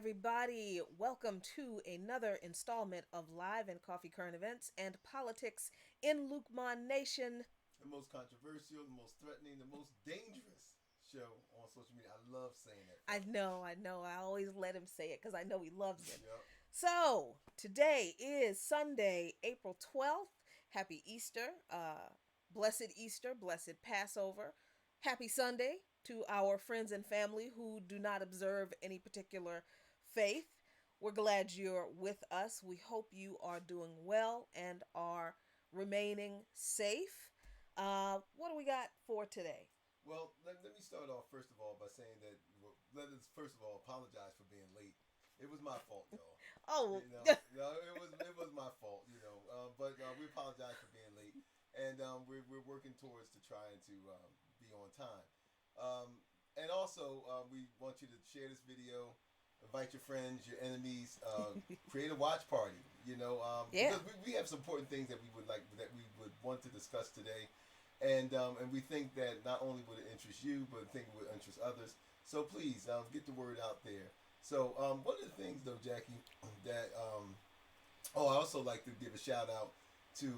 everybody. Welcome to another installment of Live and Coffee Current Events and Politics in Luqman Nation. The most controversial, the most threatening, the most dangerous show on social media. I love saying that, I fellas. know, I know. I always let him say it because I know he loves it. Yep. So, today is Sunday, April 12th. Happy Easter. Blessed Easter, blessed Passover. Happy Sunday to our friends and family who do not observe any particular faith. We're glad you're with us. We hope you are doing well and are remaining safe. What do we got for today? Well, let me start off first of all by saying that let us first of all apologize for being late. It was my fault, y'all. Oh, No, it was my fault. But we apologize for being late, and we're working towards to trying to be on time. Um, and also, we want you to share this video, invite your friends, your enemies, create a watch party. yeah. Because we have some important things that we would want to discuss today, and we think that not only would it interest you, but I think it would interest others. So please get the word out there. So one of the things though, Jackie, that I also like to give a shout out to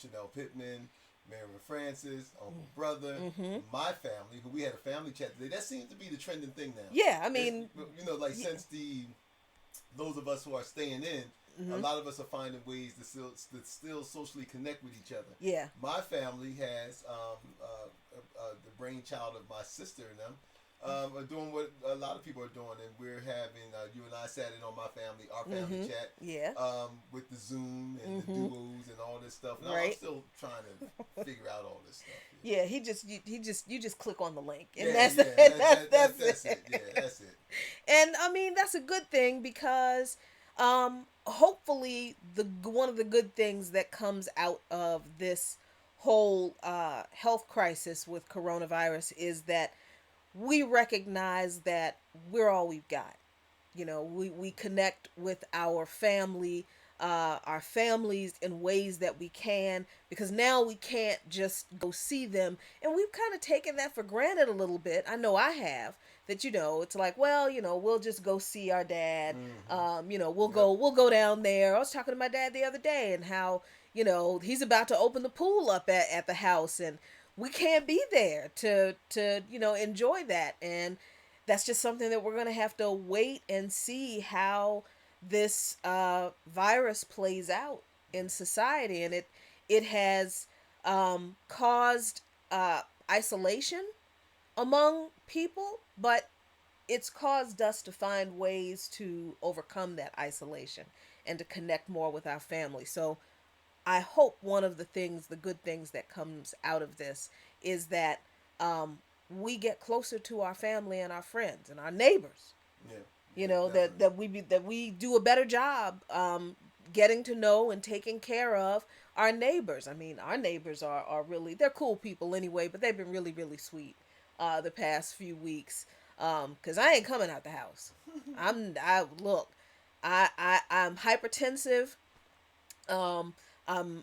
Chanel Pittman, Marilyn Francis, Uncle Brother, Mm-hmm. my family, who we had a family chat today. That seems to be the trending thing now. Yeah, I It's, mean, like yeah. since the those of us who are staying in, a Mm-hmm. lot of us are finding ways to still socially connect with each other. Yeah. My family has the brainchild of my sister and them. Are doing what a lot of people are doing, and we're having you and I sat in on our family Mm-hmm. chat, Yeah. with the Zoom and the Mm-hmm. duos and all this stuff. Now I'm Right. still trying to figure out all this stuff. Yeah. He just click on the link, and Yeah, that's yeah, yeah. That's it. Yeah, it. that's it. And I mean that's a good thing because, hopefully one of the good things that comes out of this whole health crisis with coronavirus is that we recognize that we're all we've got. We connect with our families in ways that we can, because now we can't just go see them, and we've kind of taken that for granted a little bit. I know I have. That, it's like, well, we'll just go see our dad. Mm-hmm. We'll Yep. go down there. I was talking to my dad the other day, and how he's about to open the pool up at the house, and we can't be there to enjoy that. And that's just something that we're going to have to wait and see how this virus plays out in society. And it has caused isolation among people, but it's caused us to find ways to overcome that isolation and to connect more with our family. So I hope one of the good things that comes out of this is that, we get closer to our family and our friends and our neighbors. Yeah, You yeah, know that definitely. we do a better job, getting to know and taking care of our neighbors. I mean, our neighbors are really, they're cool people anyway, but they've been really really sweet the past few weeks. Cause I ain't coming out the house. I look, I'm hypertensive. um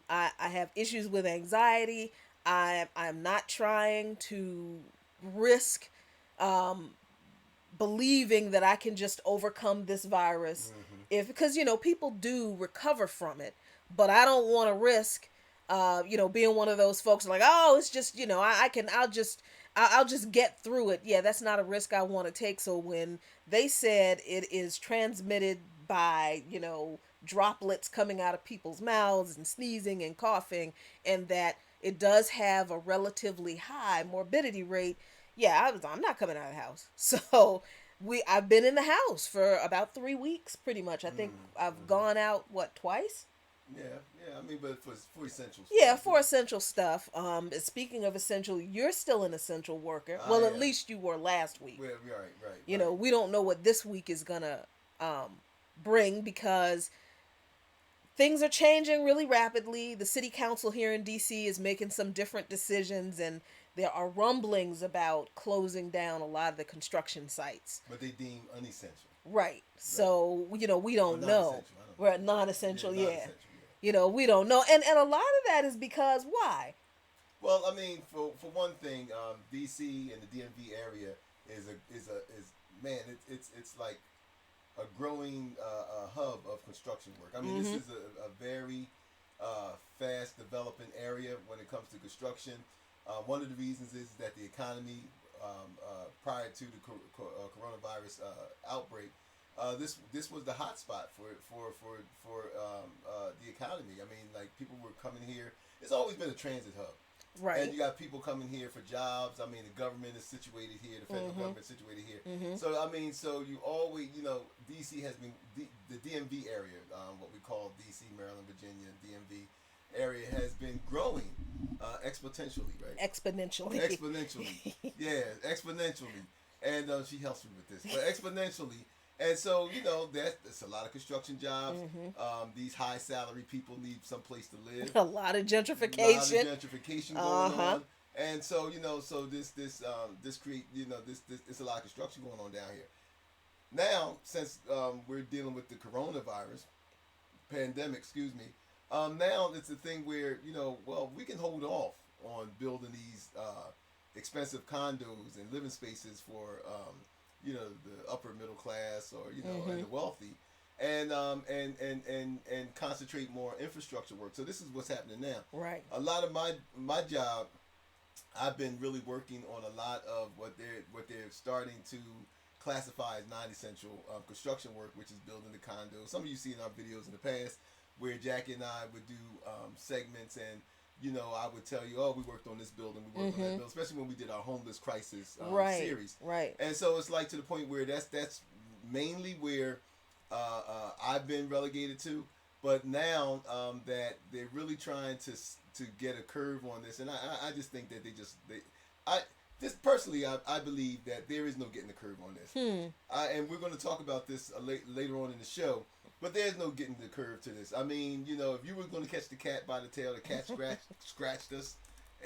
I have issues with anxiety. I'm not trying to risk, um believing that I can just overcome this virus, Mm-hmm. if because people do recover from it, but I don't want to risk, being one of those folks like, oh, it's just, I can, I'll just get through it. Yeah, that's not a risk I want to take. So when they said it is transmitted by, droplets coming out of people's mouths and sneezing and coughing, and that it does have a relatively high morbidity rate, yeah, I'm not coming out of the house. So I've been in the house for about 3 weeks, pretty much. I think I've Mm-hmm. gone out, what, twice? Yeah, yeah. I mean, but for essential Yeah, stuff, for essential stuff. Speaking of essential, you're still an essential worker. I Well, at am. least you were last week. We're right, right, right. We don't know what this week is gonna bring, because things are changing really rapidly. The city council here in DC is making some different decisions, and there are rumblings about closing down a lot of the construction sites. But they deem unessential, Right. right? So, we Or don't know. non-essential. I don't We're know. at Yeah, non-essential, yeah. non-essential. Yeah. We don't know. And a lot of that is because why? Well, I mean, for one thing, DC and the DMV area is man, it's like a growing hub of construction work. I mean, this Mm-hmm. is a very fast developing area when it comes to construction. One of the reasons is that the economy, prior to the coronavirus outbreak, this was the hot spot for the economy. I mean, like people were coming here. It's always been a transit hub. And Right. you got people coming here for jobs. I mean, the government is situated here. The federal Mm-hmm. government is situated here. Mm-hmm. So I mean, so you always, DC has been the DMV area, what we call DC, Maryland, Virginia, DMV area has been growing exponentially, right? Exponentially. Exponentially, yeah, exponentially. And she helps me with this, but exponentially. And so that's a lot of construction jobs. Mm-hmm. These high salary people need some place to live. A lot of A lot of gentrification. gentrification Uh going huh. on, and so so this create this it's a lot of construction going on down here. Now, since we're dealing with the coronavirus pandemic, excuse me, now it's a thing where well, we can hold off on building these expensive condos and living spaces for the upper middle class or and Mm-hmm. the wealthy, and concentrate more infrastructure work. So this is what's happening now. Right. A lot of my job, I've been really working on a lot of what they're starting to classify as non-essential construction work, which is building the condos. Some of you see in our videos in the past where Jackie and I would do segments, and I would tell you, oh, we worked on this building, we worked on that Mm-hmm. building, especially when we did our homeless crisis Right. series. Right. And so it's like to the point where that's mainly where I've been relegated to. But now that they're really trying to get a curve on this, and I just think that I just personally I believe that there is no getting the curve on this. Hmm. And we're going to talk about this later on in the show. But there's no getting the curve to this. I mean, if you were going to catch the cat by the tail, the cat scratched us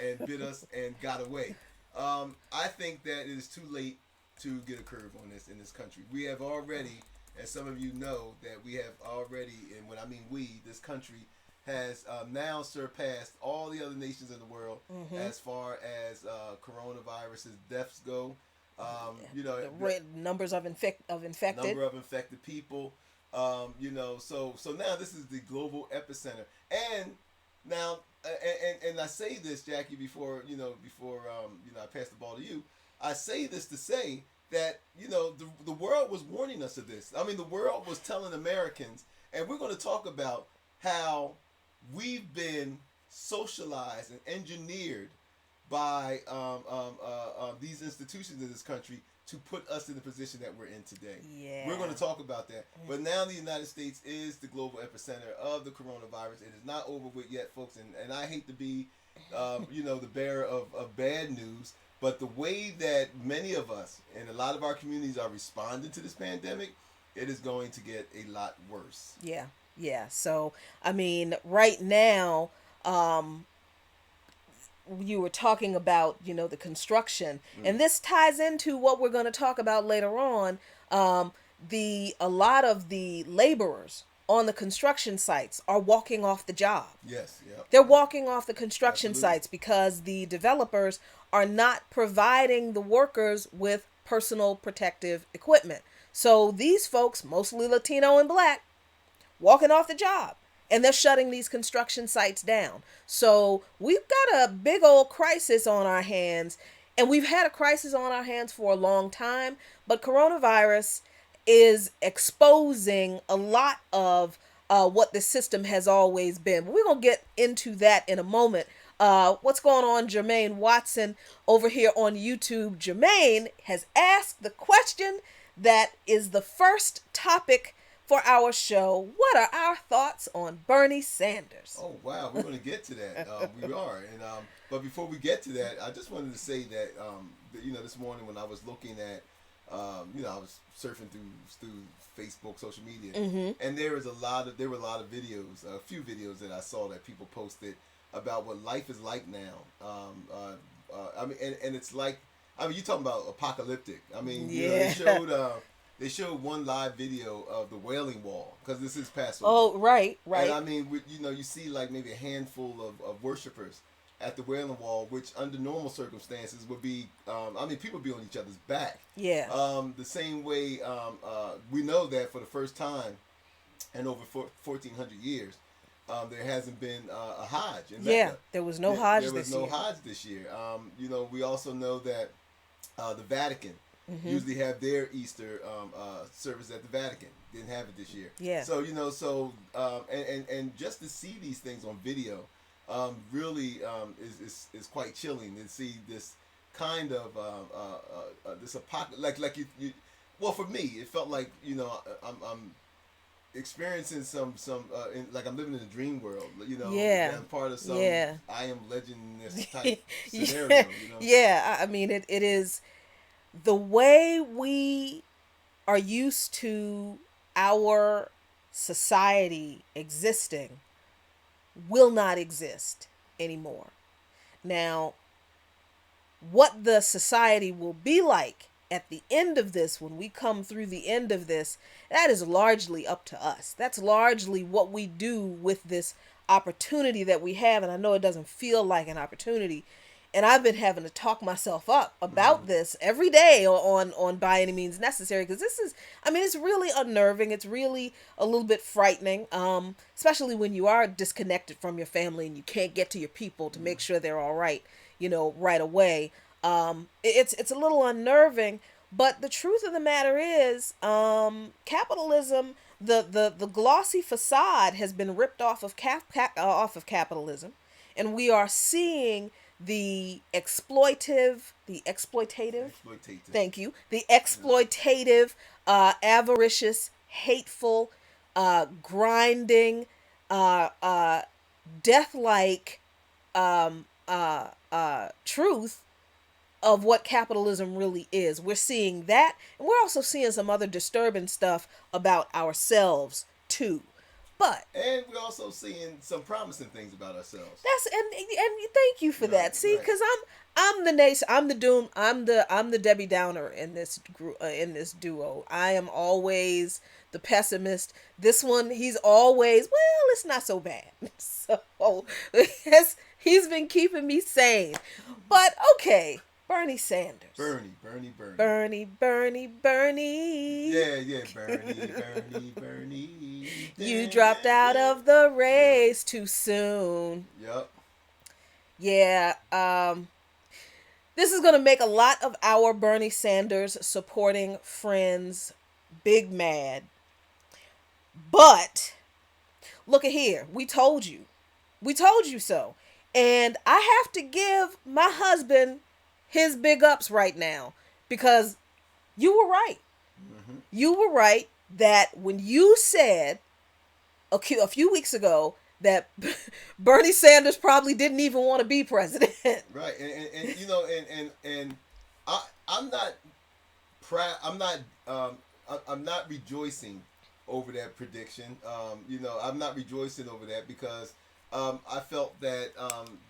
and bit us and got away. I think that it is too late to get a curve on this in this country. We have already, as some of you know, that we have already, and when I mean we, this country has now surpassed all the other nations in the world Mm-hmm. as far as coronavirus's deaths go. Numbers of infected. Number of infected people. So now this is the global epicenter, and now and I say this, Jackie, before I pass the ball to you. I say this to say that the world was warning us of this. I mean, the world was telling Americans, and we're going to talk about how we've been socialized and engineered by these institutions in this country to put us in the position that we're in today. Yeah. We're going to talk about that. But now the United States is the global epicenter of the coronavirus. It is not over with yet, folks. And I hate to be, the bearer of bad news. But the way that many of us and a lot of our communities are responding to this pandemic, it is going to get a lot worse. Yeah. Yeah. So, I mean, right now, you were talking about the construction, and this ties into what we're going to talk about later on. A lot of the laborers on the construction sites are walking off the job. Yes, yeah. They're walking off the construction Absolutely. sites because the developers are not providing the workers with personal protective equipment. So these folks, mostly Latino and black, walking off the job, and they're shutting these construction sites down. So we've got a big old crisis on our hands, and we've had a crisis on our hands for a long time, but coronavirus is exposing a lot of what the system has always been. But we're going to get into that in a moment. What's going on, Jermaine Watson over here on YouTube? Jermaine has asked the question that is the first topic for our show. What are our thoughts on Bernie Sanders? Oh wow, we're going to get to that. We are, and but before we get to that, I just wanted to say that this morning when I was looking at, I was surfing through Facebook, social media, and there were a lot of videos, a few videos that I saw that people posted about what life is like now. I mean, and it's like, I mean, you talking about apocalyptic. I mean, they showed one live video of the Wailing Wall because this is Passover. Oh, right. And I mean, you see like maybe a handful of worshipers, at the Wailing Wall, which under normal circumstances would be, I mean, people be on each other's back. Yeah. The same way we know that for the first time in over 1,400 years, there hasn't been a Hajj in Yeah. Mecca. There was no Hajj There was this no year. Hajj this year. We also know that the Vatican Mm-hmm. usually have their Easter service at the Vatican. Didn't have it this year. Yeah. So and just to see these things on video, really is quite chilling to see this kind of this apocalypse. Like you, well, for me, it felt like I'm experiencing like I'm living in a dream world. Yeah. I'm part of some Yeah. I Am Legend type scenario. Yeah. Yeah. I mean, it is the way we are used to our society existing will not exist anymore. Now, what the society will be like at the end of this, when we come through the end of this, that is largely up to us. That's largely what we do with this opportunity that we have. And I know it doesn't feel like an opportunity. And I've been having to talk myself up about this every day on By Any Means Necessary, because this is, I mean, it's really unnerving. It's really a little bit frightening, especially when you are disconnected from your family and you can't get to your people to make sure they're all right, right away. It's a little unnerving, but the truth of the matter is, capitalism, the glossy facade has been ripped off of off of capitalism, and we are seeing the exploitative, thank you, the exploitative, avaricious, hateful, grinding, death-like truth of what capitalism really is. We're seeing that, and we're also seeing some other disturbing stuff about ourselves too. But And we're also seeing some promising things about ourselves. and thank you for that. See, Right. because I'm the nace, I'm the doom, I'm the Debbie Downer in this in this duo. I am always the pessimist. This one, he's always, well, it's not so bad. So he's been keeping me sane. But okay, Bernie Sanders. Bernie. Bernie. Yeah, Bernie. You dropped out of the race too soon. Yep. Yeah, this is going to make a lot of our Bernie Sanders supporting friends big mad. But look at here. We told you. We told you so. And I have to give my husband his big ups right now, because you were right. Mm-hmm. You were right that when you said a few weeks ago that Bernie Sanders probably didn't even want to be president. Right, and I'm not proud. I'm not rejoicing over that prediction. I'm not rejoicing over that because I felt that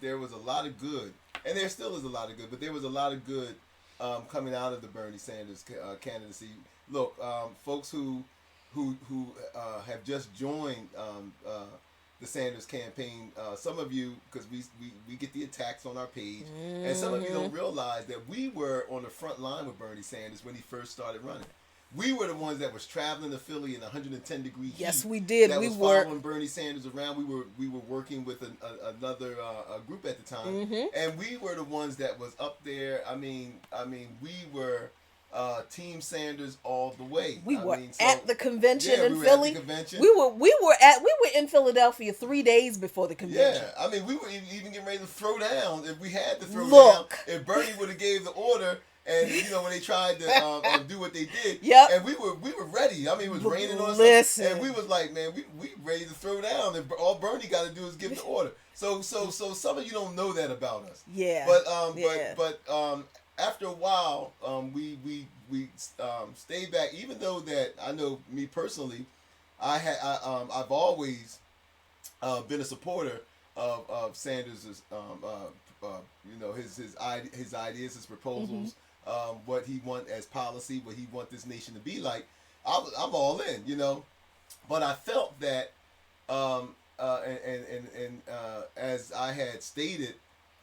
there was a lot of good, and there still is a lot of good, but there was a lot of good coming out of the Bernie Sanders candidacy. Look, folks who have just joined the Sanders campaign. Some of you, because we get the attacks on our page, and some of you don't realize that we were on the front line with Bernie Sanders when he first started running. We were the ones that was traveling to Philly in 110-degree heat. Yes, we did. That We was were following Bernie Sanders around. We were working with another group at the time, and we were the ones that was up there. I mean, we were Team Sanders all the way. We were at the convention in Philly. At the convention. We were in Philadelphia 3 days before the convention. Yeah, I mean, we were even getting ready to throw down if we had to throw down. If Bernie would have gave the order. And when they tried to do what they did, and we were ready. I mean, it was raining on us, and we was like, man, we ready to throw down. And all Bernie got to do is give the order. So some of you don't know that about us. Yeah. But after a while, we stayed back. Even though that I know me personally, I've always been a supporter of Sanders's his ideas, his proposals. What he want as policy, what he want this nation to be like. I'm all in, but I felt that, as I had stated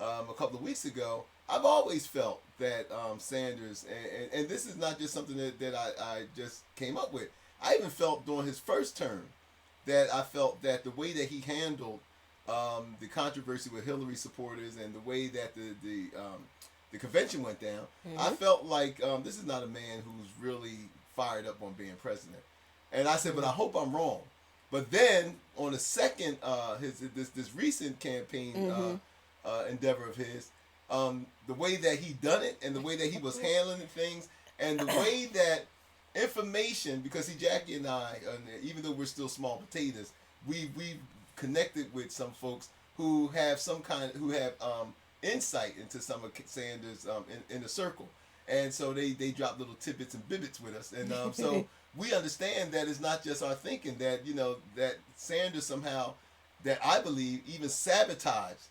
a couple of weeks ago, I've always felt that Sanders, and this is not just something that I just came up with. I even felt during his first term that I felt that the way that he handled the controversy with Hillary supporters and the way that the convention went down, I Mm-hmm. felt like this is not a man who's really fired up on being president. And I said, but I hope I'm wrong. But then on the second, his this recent campaign Mm-hmm. endeavor of his, the way that he done it and the way that he was handling things and the way that information, because see, Jackie and I, even though we're still small potatoes, we connected with some folks who have who have insight into some of Sanders in the circle, and so they drop little tidbits and bibbits with us, and so we understand that it's not just our thinking that that Sanders somehow, that I believe even sabotaged.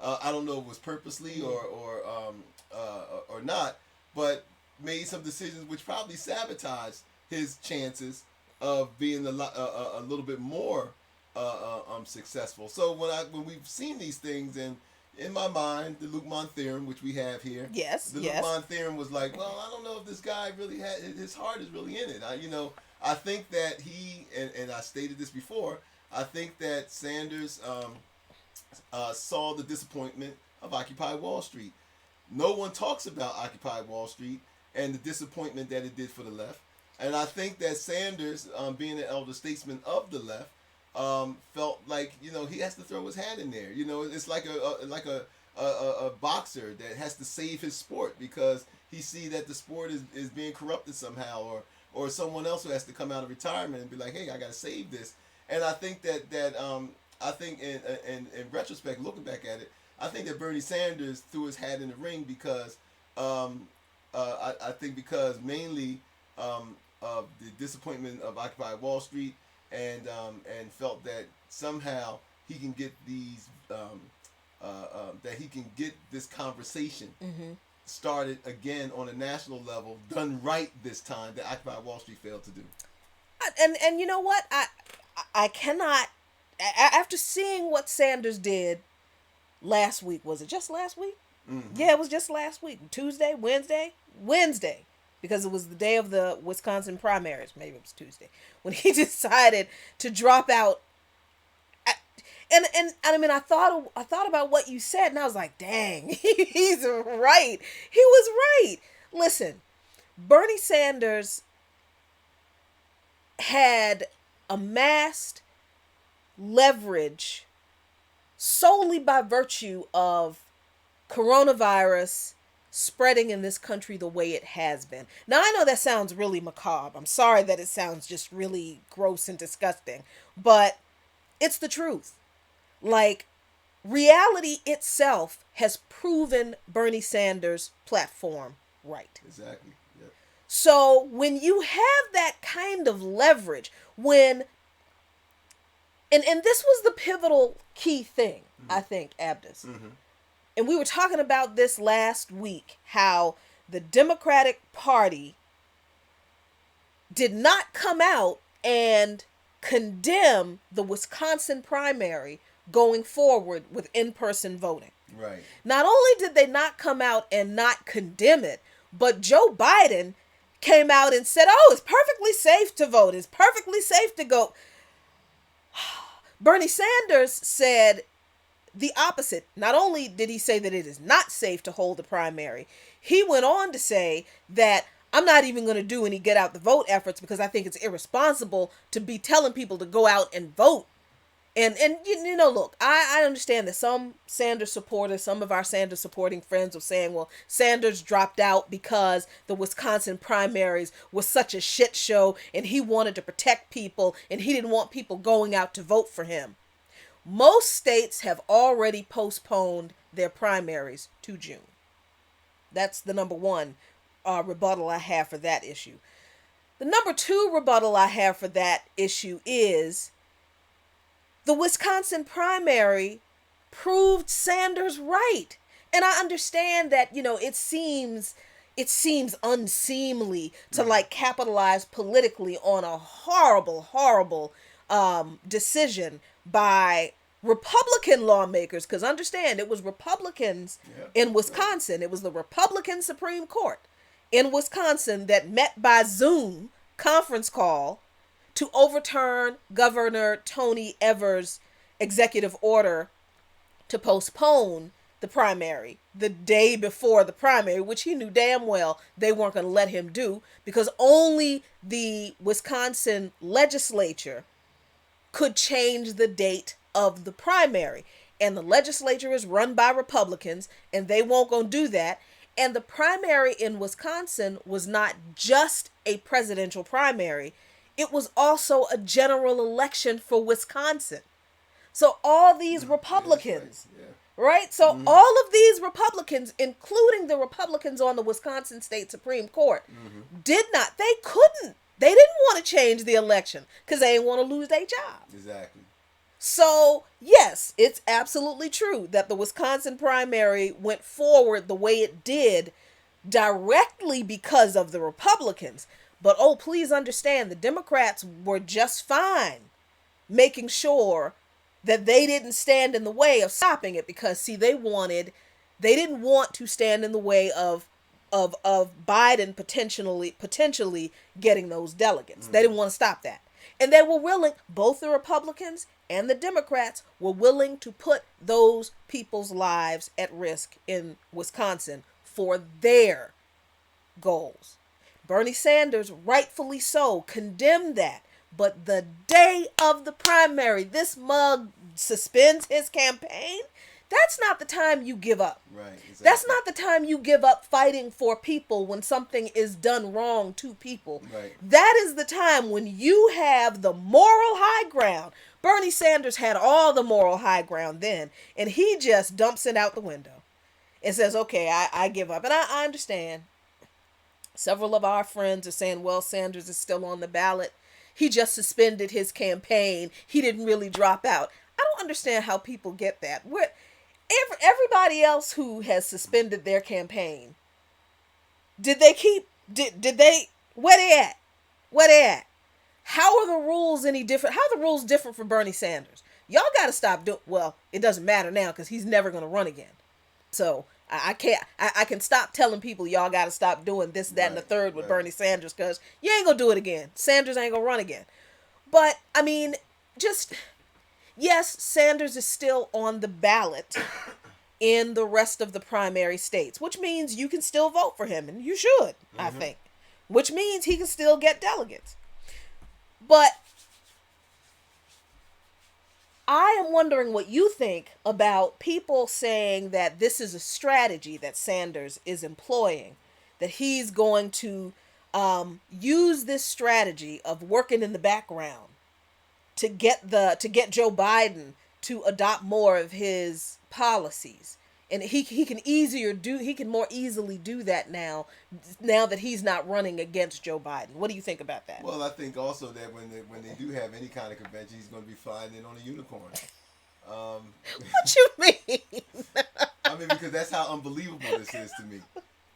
I don't know if it was purposely or not, but made some decisions which probably sabotaged his chances of being a little bit more successful. So when we've seen these things, and in my mind, the Luqman theorem, which we have here, Yes, the yes. Luqman theorem was like, well, I don't know if this guy really had his heart is really in it. I think that he and I stated this before. I think that Sanders saw the disappointment of Occupy Wall Street. No one talks about Occupy Wall Street and the disappointment that it did for the left. And I think that Sanders, being an elder statesman of the left, felt like he has to throw his hat in there. It's like a boxer that has to save his sport because he see that the sport is being corrupted somehow, or someone else who has to come out of retirement and be like, hey, I got to save this. And I think that I think in retrospect, looking back at it, I think that Bernie Sanders threw his hat in the ring because I think because mainly of the disappointment of Occupy Wall Street, and felt that somehow he can get these that he can get this conversation Mm-hmm. started again on a national level, done right this time, that Occupy Wall Street failed to do. And you know what? I cannot. After seeing what Sanders did last week, was it just last week? Mm-hmm. Yeah, it was just last week. Tuesday, Wednesday, because it was the day of the Wisconsin primaries. Maybe it was Tuesday when he decided to drop out. And I mean, I thought about what you said, and I was like, dang, he's right. He was right. Listen, Bernie Sanders had amassed leverage solely by virtue of coronavirus spreading in this country the way it has been. Now, I know that sounds really macabre. I'm sorry that it sounds just really gross and disgusting, but it's the truth. Like, reality itself has proven Bernie Sanders' platform right. Exactly. Yep. So when you have that kind of leverage, and this was the pivotal key thing, I think, Abdus. Mm-hmm. And we were talking about this last week, how the Democratic Party did not come out and condemn the Wisconsin primary going forward with in-person voting. Right. Not only did they not come out and not condemn it, but Joe Biden came out and said, oh, it's perfectly safe to vote. It's perfectly safe to go. Bernie Sanders said the opposite. Not only did he say that it is not safe to hold the primary, he went on to say that I'm not even going to do any get out the vote efforts because I think it's irresponsible to be telling people to go out and vote. And look, I understand that some Sanders supporters, some of our Sanders supporting friends were saying, well, Sanders dropped out because the Wisconsin primaries was such a shit show and he wanted to protect people and he didn't want people going out to vote for him. Most states have already postponed their primaries to June. That's the number one rebuttal I have for that issue. The number two rebuttal I have for that issue is the Wisconsin primary proved Sanders right. And I understand that, it seems unseemly to like capitalize politically on a horrible decision by Republican lawmakers, because understand, it was Republicans Yeah. in Wisconsin. It was the Republican Supreme Court in Wisconsin that met by Zoom conference call to overturn Governor Tony Evers' executive order to postpone the primary the day before the primary, which he knew damn well they weren't going to let him do, because only the Wisconsin legislature could change the date of the primary. And the legislature is run by Republicans, and they won't go do that. And the primary in Wisconsin was not just a presidential primary, it was also a general election for Wisconsin. So all these Republicans, Yeah, right? So all of these Republicans, including the Republicans on the Wisconsin State Supreme Court, did not, they couldn't, they didn't want to change the election because they didn't want to lose their job. exactly. So, yes, it's absolutely true that the Wisconsin primary went forward the way it did directly because of the Republicans. But, oh, please understand, the Democrats were just fine making sure that they didn't stand in the way of stopping it, because, see, they didn't want to stand in the way of Biden potentially getting those delegates. They didn't want to stop that. And they were willing, both the Republicans and the Democrats were willing to put those people's lives at risk in Wisconsin for their goals. Bernie Sanders, rightfully so, condemned that. But the day of the primary, this mug suspends his campaign. That's not the time you give up. Right. Exactly. That's not the time you give up fighting for people when something is done wrong to people. Right. That is the time when you have the moral high ground. Bernie Sanders had all the moral high ground then, and he just dumps it out the window and says, okay, I give up. And I understand. Several of our friends are saying, well, Sanders is still on the ballot. He just suspended his campaign. He didn't really drop out. I don't understand how people get that. Everybody else who has suspended their campaign, did they, where they at? How are the rules any different? How are the rules different for Bernie Sanders? Y'all got to stop doing, well, it doesn't matter now because he's never going to run again. So I can stop telling people y'all got to stop doing this, that, and the third with Bernie Sanders, because you ain't going to do it again. Sanders ain't going to run again. But, I mean, yes, Sanders is still on the ballot in the rest of the primary states, which means you can still vote for him, and you should, I think. Which means he can still get delegates. But I am wondering what you think about people saying that this is a strategy that Sanders is employing, that he's going to use this strategy of working in the background to get Joe Biden to adopt more of his policies. And he can more easily do that now that he's not running against Joe Biden. What do you think about that? Well, I think also that when they do have any kind of convention, he's going to be flying in on a unicorn. What you mean? I mean, because that's how unbelievable this is to me.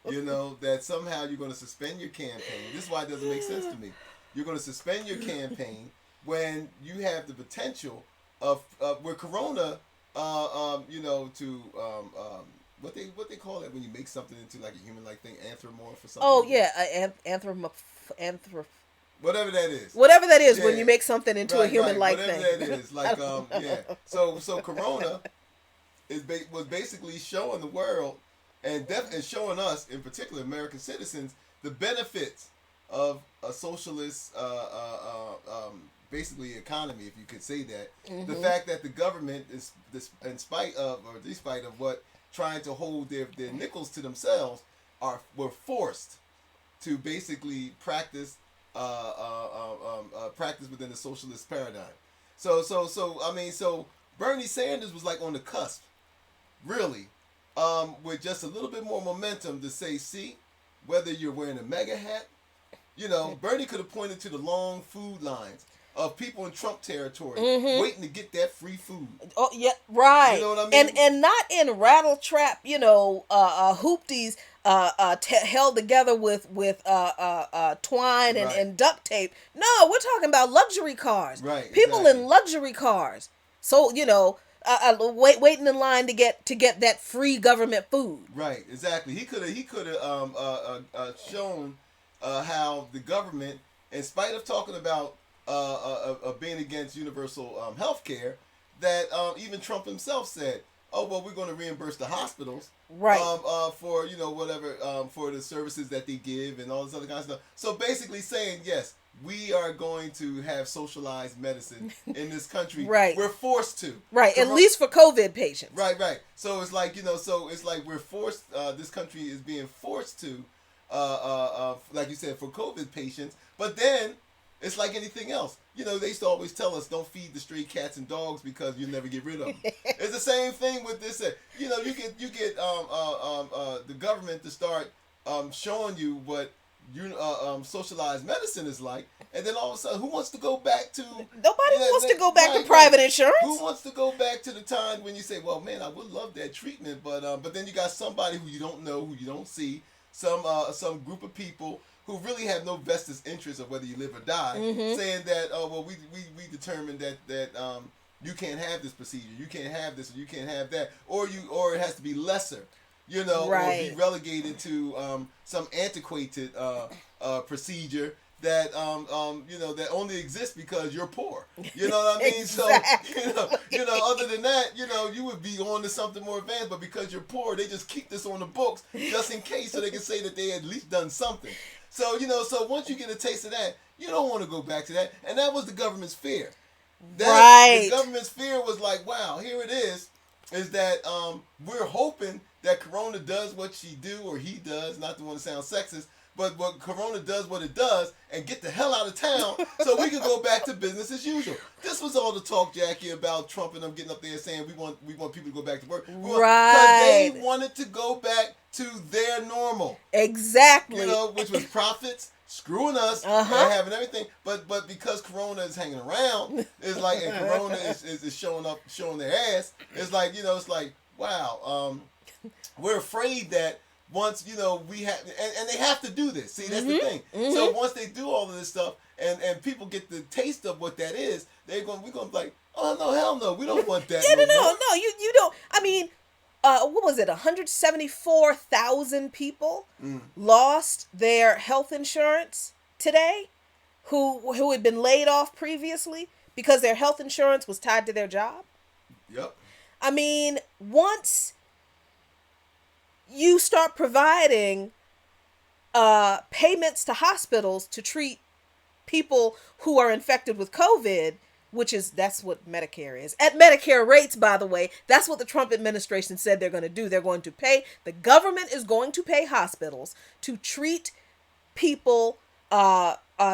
You know, that somehow you're going to suspend your campaign. This is why it doesn't make sense to me. You're going to suspend your campaign when you have the potential of where Corona, what they call it when you make something into like a human-like thing, anthropomorph or something. Oh yeah, whatever that is. Whatever that is, when you make something into a human-like thing. Whatever that is, like yeah. So Corona was basically showing the world and showing us, in particular American citizens, the benefits of a socialist, basically economy, if you could say that. Mm-hmm. The fact that the government is, in spite of what trying to hold their nickels to themselves, were forced to basically practice within the socialist paradigm. So Bernie Sanders was like on the cusp, really, with just a little bit more momentum to say, see, whether you're wearing a mega hat, Bernie could have pointed to the long food lines of people in Trump territory waiting to get that free food. Oh yeah, right. You know what I mean? And not in rattle trap, hoopties held together with twine and duct tape. No, we're talking about luxury cars. Right. People in luxury cars. So waiting in line to get that free government food. Right, exactly. He could have shown how the government, in spite of talking about being against universal health care, that even Trump himself said, "Oh well, we're going to reimburse the hospitals, Right. for whatever for the services that they give and all this other kind of stuff." So basically saying, yes, we are going to have socialized medicine in this country. Right. We're forced to. Right. At least for COVID patients. Right, right. So it's like so it's like we're forced. This country is being forced to, like you said, for COVID patients. But then it's like anything else. They used to always tell us, don't feed the stray cats and dogs because you'll never get rid of them. It's the same thing with this. You get the government to start showing you what socialized medicine is like, and then all of a sudden, who wants to go back to? Nobody wants to go back right, to private right. insurance. Who wants to go back to the time when you say, "Well, man, I would love that treatment," but then you got somebody who you don't know, who you don't see, some group of people who really have no vested interest of whether you live or die, saying that, "Oh, well, we determined that you can't have this procedure, you can't have this, or you can't have that, or it has to be lesser." Right. Or be relegated to some antiquated procedure that that only exists because you're poor. You know what I mean? Exactly. So other than that, you would be on to something more advanced, but because you're poor, they just keep this on the books just in case, so they can say that they at least done something. So so once you get a taste of that, you don't want to go back to that, and that was the government's fear. Right. The government's fear was like, wow, here it is that we're hoping that Corona does what she do, or he does, not to want to sound sexist, but what Corona does what it does and get the hell out of town so we can go back to business as usual. This was all the talk, Jackie, about Trump and them getting up there saying we want people to go back to work. Right. Because they wanted to go back to their normal. Exactly. Which was profits, screwing us, and having everything. But because Corona is hanging around, it's like, and Corona is showing their ass, it's like, it's like, wow, we're afraid that once we have, and they have to do this. See, that's the thing. So once they do all of this stuff, and people get the taste of what that is, we're gonna be like, oh no, hell no, we don't want that. Yeah, no, you don't. I mean, what was it? 174,000 people lost their health insurance today, who had been laid off previously because their health insurance was tied to their job. Yep. I mean, once you start providing payments to hospitals to treat people who are infected with COVID, that's what Medicare is. At Medicare rates, by the way, that's what the Trump administration said they're going to do. They're going to pay, the government is going to pay hospitals to treat people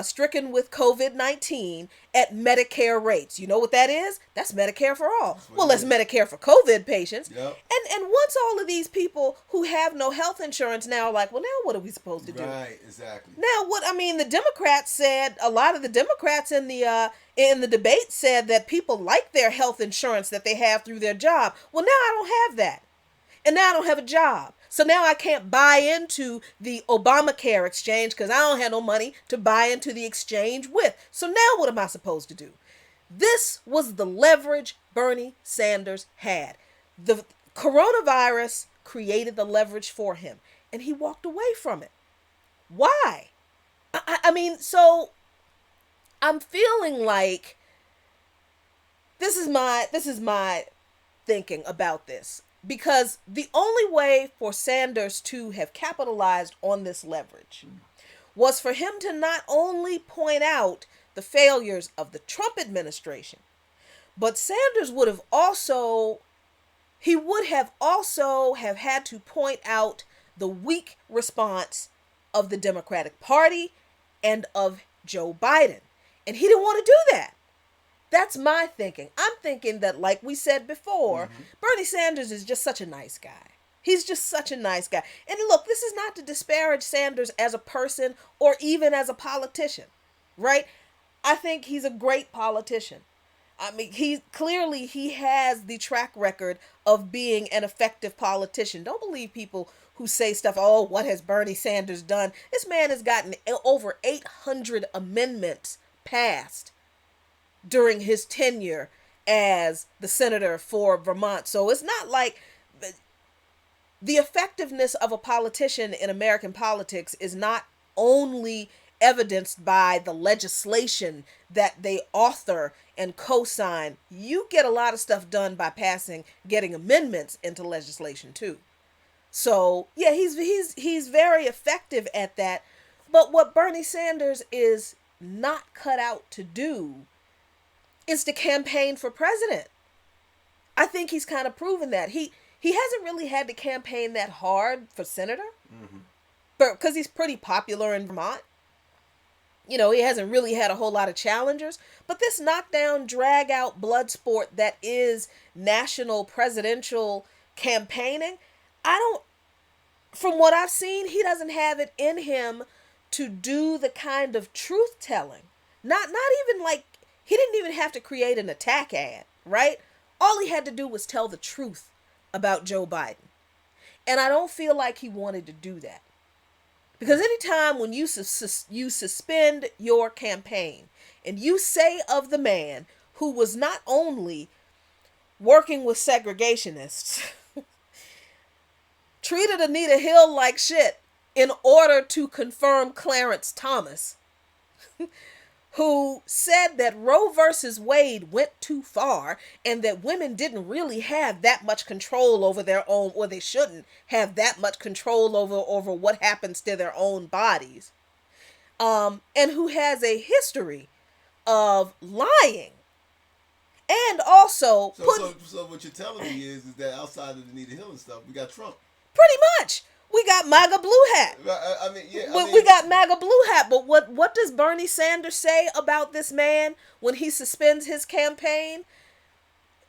stricken with COVID-19 at Medicare rates. You know what that is? That's Medicare for all. Well, that's Medicare for COVID patients. Yep. And once all of these people who have no health insurance now are like, well, now what are we supposed to do? Right, exactly. Now, the Democrats said, a lot of the Democrats in the debate said that people like their health insurance that they have through their job. Well, now I don't have that. And now I don't have a job. So now I can't buy into the Obamacare exchange because I don't have no money to buy into the exchange with. So now what am I supposed to do? This was the leverage Bernie Sanders had. The coronavirus created the leverage for him, and he walked away from it. Why? So I'm feeling like this is my thinking about this. Because the only way for Sanders to have capitalized on this leverage was for him to not only point out the failures of the Trump administration, but Sanders would have also have had to point out the weak response of the Democratic Party and of Joe Biden. And he didn't want to do that. That's my thinking. I'm thinking that, like we said before, Bernie Sanders is just such a nice guy. He's just such a nice guy. And look, this is not to disparage Sanders as a person or even as a politician, right? I think he's a great politician. I mean, he has the track record of being an effective politician. Don't believe people who say stuff, oh, what has Bernie Sanders done? This man has gotten over 800 amendments passed during his tenure as the senator for Vermont. So it's not like the effectiveness of a politician in American politics is not only evidenced by the legislation that they author and co-sign. You get a lot of stuff done by getting amendments into legislation too. So yeah, he's very effective at that. But what Bernie Sanders is not cut out to do is to campaign for president. I think he's kind of proven that he hasn't really had to campaign that hard for senator, Mm-hmm. but because he's pretty popular in Vermont. He hasn't really had a whole lot of challengers. But this knockdown, drag out blood sport that is national presidential campaigning, I don't, from what I've seen, he doesn't have it in him to do the kind of truth telling. Not even like he didn't even have to create an attack ad, right? All he had to do was tell the truth about Joe Biden. And I don't feel like he wanted to do that. Because anytime when you suspend your campaign and you say of the man who was not only working with segregationists, treated Anita Hill like shit in order to confirm Clarence Thomas, who said that Roe versus Wade went too far and that women didn't really have that much control over their own, or they shouldn't have that much control over what happens to their own bodies, and who has a history of lying and also So what you're telling me is that outside of the Anita Hill and stuff, we got Trump. pretty much we got MAGA Blue Hat. I mean, yeah. We got MAGA Blue Hat, but what does Bernie Sanders say about this man when he suspends his campaign?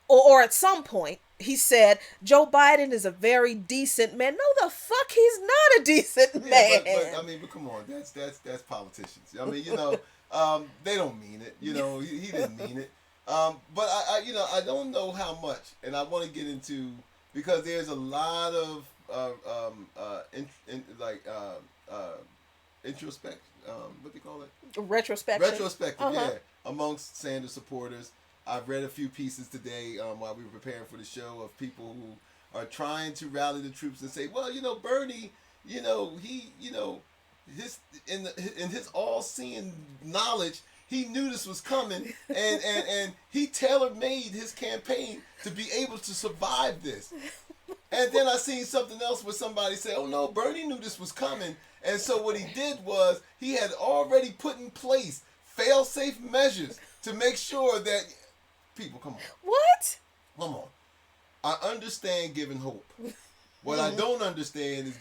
Or at some point, he said, Joe Biden is a very decent man. No, the fuck, he's not a decent man. But come on, that's politicians. I mean, they don't mean it. He didn't mean it. But I don't know how much, and I want to get into, because there's a lot of introspect. What do you call it? Retrospective, yeah, amongst Sanders supporters. I've read a few pieces today while we were preparing for the show of people who are trying to rally the troops and say, well, Bernie, he, in his all-seeing knowledge, he knew this was coming, and he tailor-made his campaign to be able to survive this. And then I seen something else where somebody said, oh no, Bernie knew this was coming, and so what he did was he had already put in place fail-safe measures to make sure that people, come on. What? Come on. I understand giving hope. What I don't understand is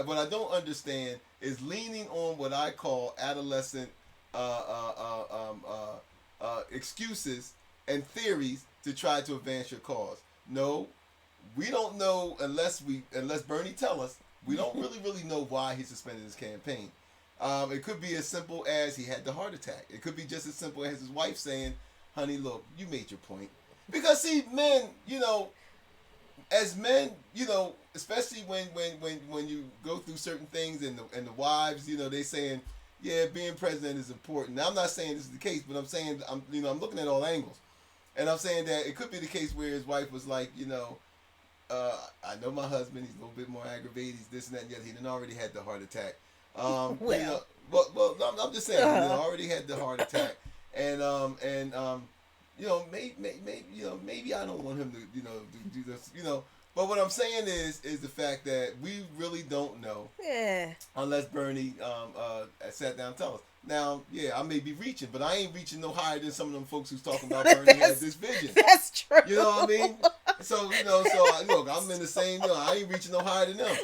what I don't understand is leaning on what I call adolescent excuses and theories to try to advance your cause. No, we don't know unless Bernie tell us. We don't really know why he suspended his campaign. It could be as simple as he had the heart attack. It could be just as simple as his wife saying, honey, look, you made your point. Because see, men, as men, especially when you go through certain things and the wives, they saying, yeah, being president is important. Now I'm not saying this is the case, but I'm saying I'm looking at all angles. And I'm saying that it could be the case where his wife was like, I know my husband, he's a little bit more aggravated, he's this and that and the other. He done already had the heart attack. Well, I'm just saying, he already had the heart attack. And maybe I don't want him to, do this, But what I'm saying is the fact that we really don't know, unless Bernie sat down and tell us. Now, yeah, I may be reaching, but I ain't reaching no higher than some of them folks who's talking about Bernie has this vision. That's true. You know what I mean? So look, I'm in the same. I ain't reaching no higher than them.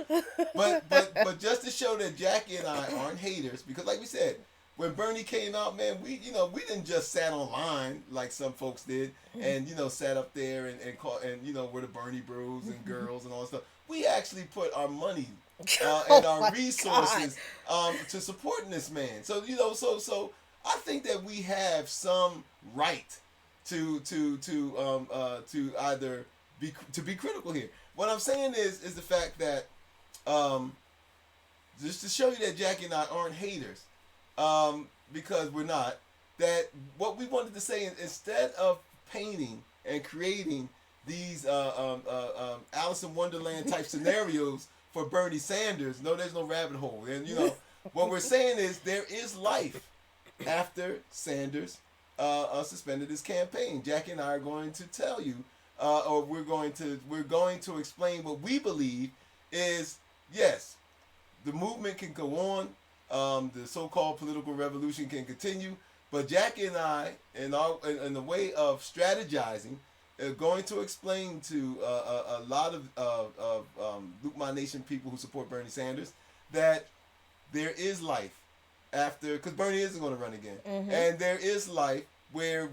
But just to show that Jackie and I aren't haters, because like we said, when Bernie came out, man, we didn't just sat online like some folks did, and sat up there and call, and we're the Bernie bros and girls and all that stuff. We actually put our money and our resources to supporting this man. So so I think that we have some right to either be critical here. What I'm saying is the fact that just to show you that Jackie and I aren't haters, because we're not. That what we wanted to say, instead of painting and creating these Alice in Wonderland type scenarios for Bernie Sanders. No, there's no rabbit hole. And what we're saying is there is life after Sanders suspended his campaign. Jackie and I are going to tell you, or we're going to explain what we believe is yes, the movement can go on, the so-called political revolution can continue, but Jackie and I, in the way of strategizing, are going to explain to a lot of Luqman Nation people who support Bernie Sanders that there is life after, because Bernie isn't going to run again, and there is life where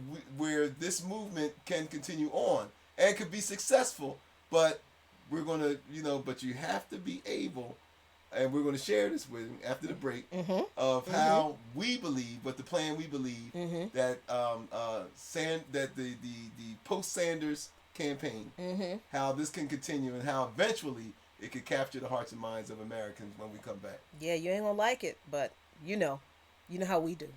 this movement can continue on and could be successful, but we're going to, but you have to be able, and we're going to share this with him after the break, of how we believe, what the plan we believe that that the post Sanders campaign, how this can continue and how eventually it could capture the hearts and minds of Americans when we come back. Yeah, you ain't gonna like it, but you know how we do.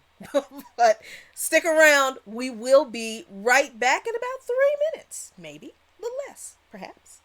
But stick around. We will be right back in about 3 minutes, maybe a little less, perhaps.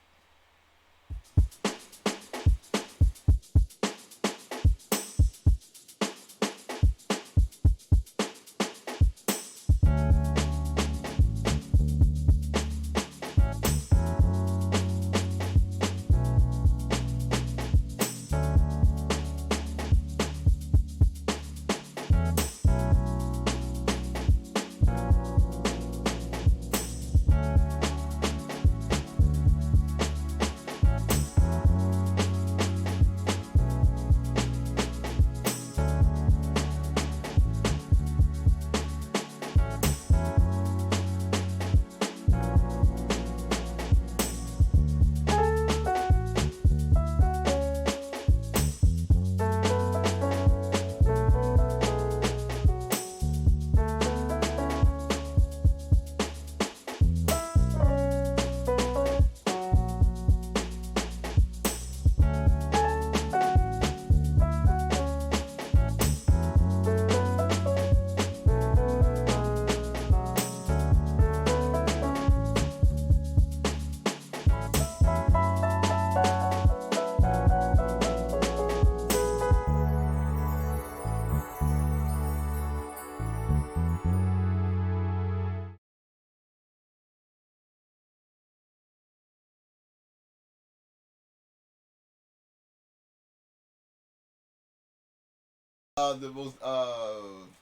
The most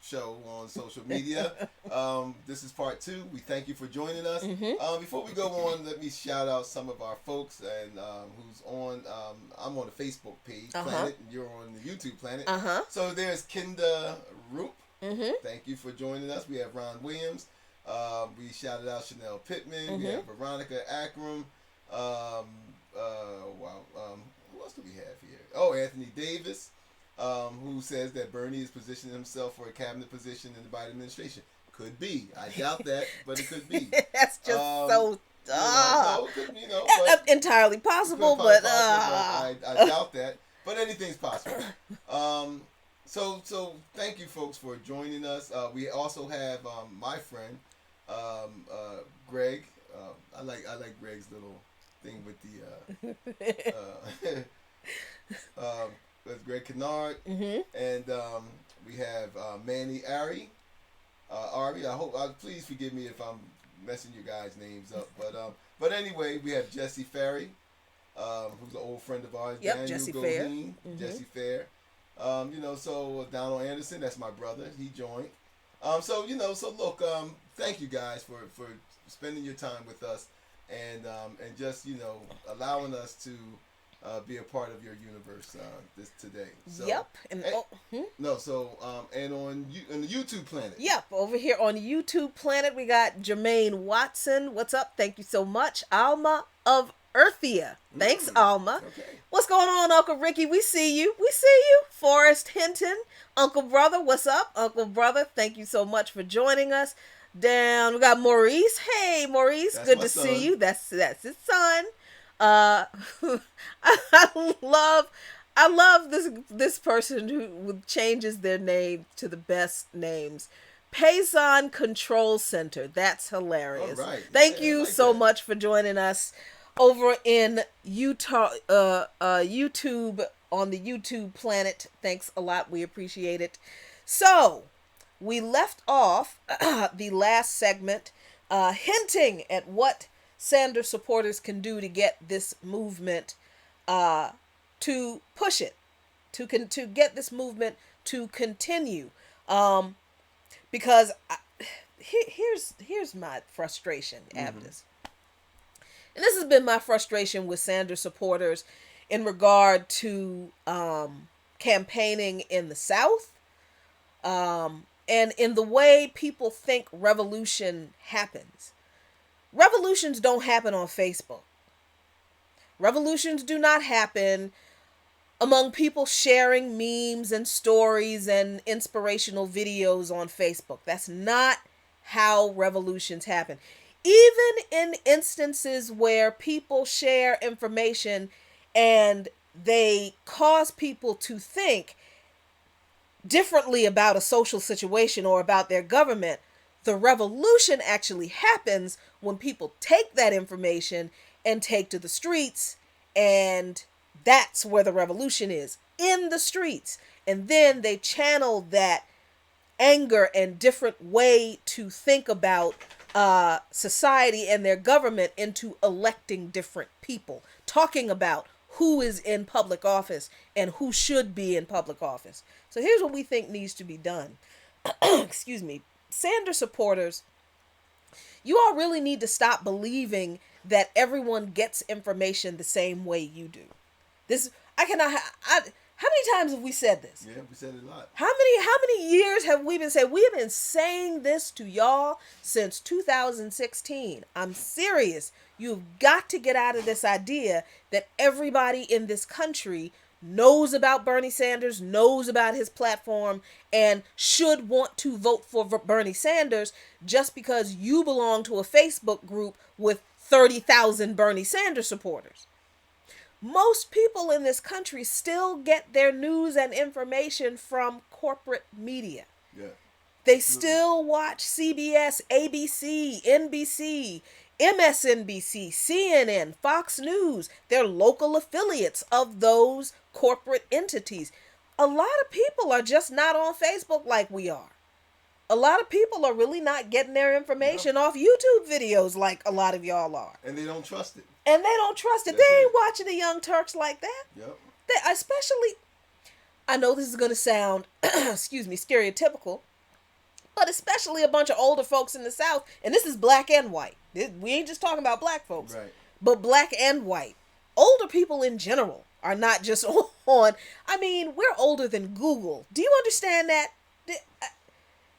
show on social media. This is part 2. We thank you for joining us. Before we go on, let me shout out some of our folks and who's on. I'm on the Facebook page, Planet, and you're on the YouTube Planet. So there's Kinda Roop. Thank you for joining us. We have Ron Williams. We shouted out Chanel Pittman. We have Veronica Akram. Who else do we have here? Oh, Anthony Davis. Who says that Bernie is positioning himself for a cabinet position in the Biden administration. Could be. I doubt that, but it could be. That's just so... no, but entirely possible, but I doubt that. But anything's possible. So thank you, folks, for joining us. We also have my friend, Greg. I like Greg's little thing with the... That's Greg Kennard, and we have Manny Ari. Ari, please forgive me if I'm messing your guys' names up, but anyway, we have Jesse Ferry, who's an old friend of ours. Yep, Daniel Jesse Goheen, Fair. Jesse Fair. So Donald Anderson, that's my brother. He joined. So look, thank you guys for spending your time with us, and just allowing us to. Be a part of your universe this today. So, yep. And on the YouTube Planet. Yep, over here on YouTube Planet we got Jermaine Watson. What's up? Thank you so much. Alma of Earthia. Thanks, Alma. Okay. What's going on, Uncle Ricky? We see you. We see you. Forrest Hinton. Uncle Brother, what's up? Uncle Brother, thank you so much for joining us. Down, we got Maurice. Hey, Maurice. That's good to see you. That's his son. I love this person who changes their name to the best names. Payson Control Center. That's All hilarious. right. Thank Yeah, I you like so that. much for joining us over in Utah, YouTube, on the YouTube planet. Thanks a lot. We appreciate it. So, we left off the last segment hinting at what Sanders supporters can do to get this movement, to push it, to get this movement to continue. Um, because here's my frustration, Abdus. And this has been my frustration with Sanders supporters in regard to campaigning in the South, and in the way people think revolution happens. Revolutions don't happen on Facebook. Revolutions do not happen among people sharing memes and stories and inspirational videos on Facebook. That's not how revolutions happen. Even in instances where people share information and they cause people to think differently about a social situation or about their government, the revolution actually happens when people take that information and take to the streets, and that's where the revolution is, in the streets. And then they channel that anger and different way to think about society and their government into electing different people, talking about who is in public office and who should be in public office. So here's what we think needs to be done. Excuse me. Sanders supporters, you all really need to stop believing that everyone gets information the same way you do. This I cannot. How many times have we said this? Yeah, we said it a lot. How many years have we been saying? We've been saying this to y'all since 2016. I'm serious. You've got to get out of this idea that everybody in this country knows about Bernie Sanders, knows about his platform, and should want to vote for Bernie Sanders just because you belong to a Facebook group with 30,000 Bernie Sanders supporters. Most people in this country still get their news and information from corporate media. Yeah. They still watch CBS, ABC, NBC, MSNBC, CNN, Fox News. They're local affiliates of those corporate entities. A lot of people are just not on Facebook like we are. A lot of people are really not getting their information off YouTube videos like a lot of y'all are. And they don't trust it. And they don't trust it. That's They ain't it. watching the Young Turks like that. Yep. They, especially, I know this is going to sound, excuse me, stereotypical, but especially a bunch of older folks in the South, and this is black and white. We ain't just talking about black folks, Right. but black and white. Older people in general are not just on. I mean, we're older than Google. Do you understand that?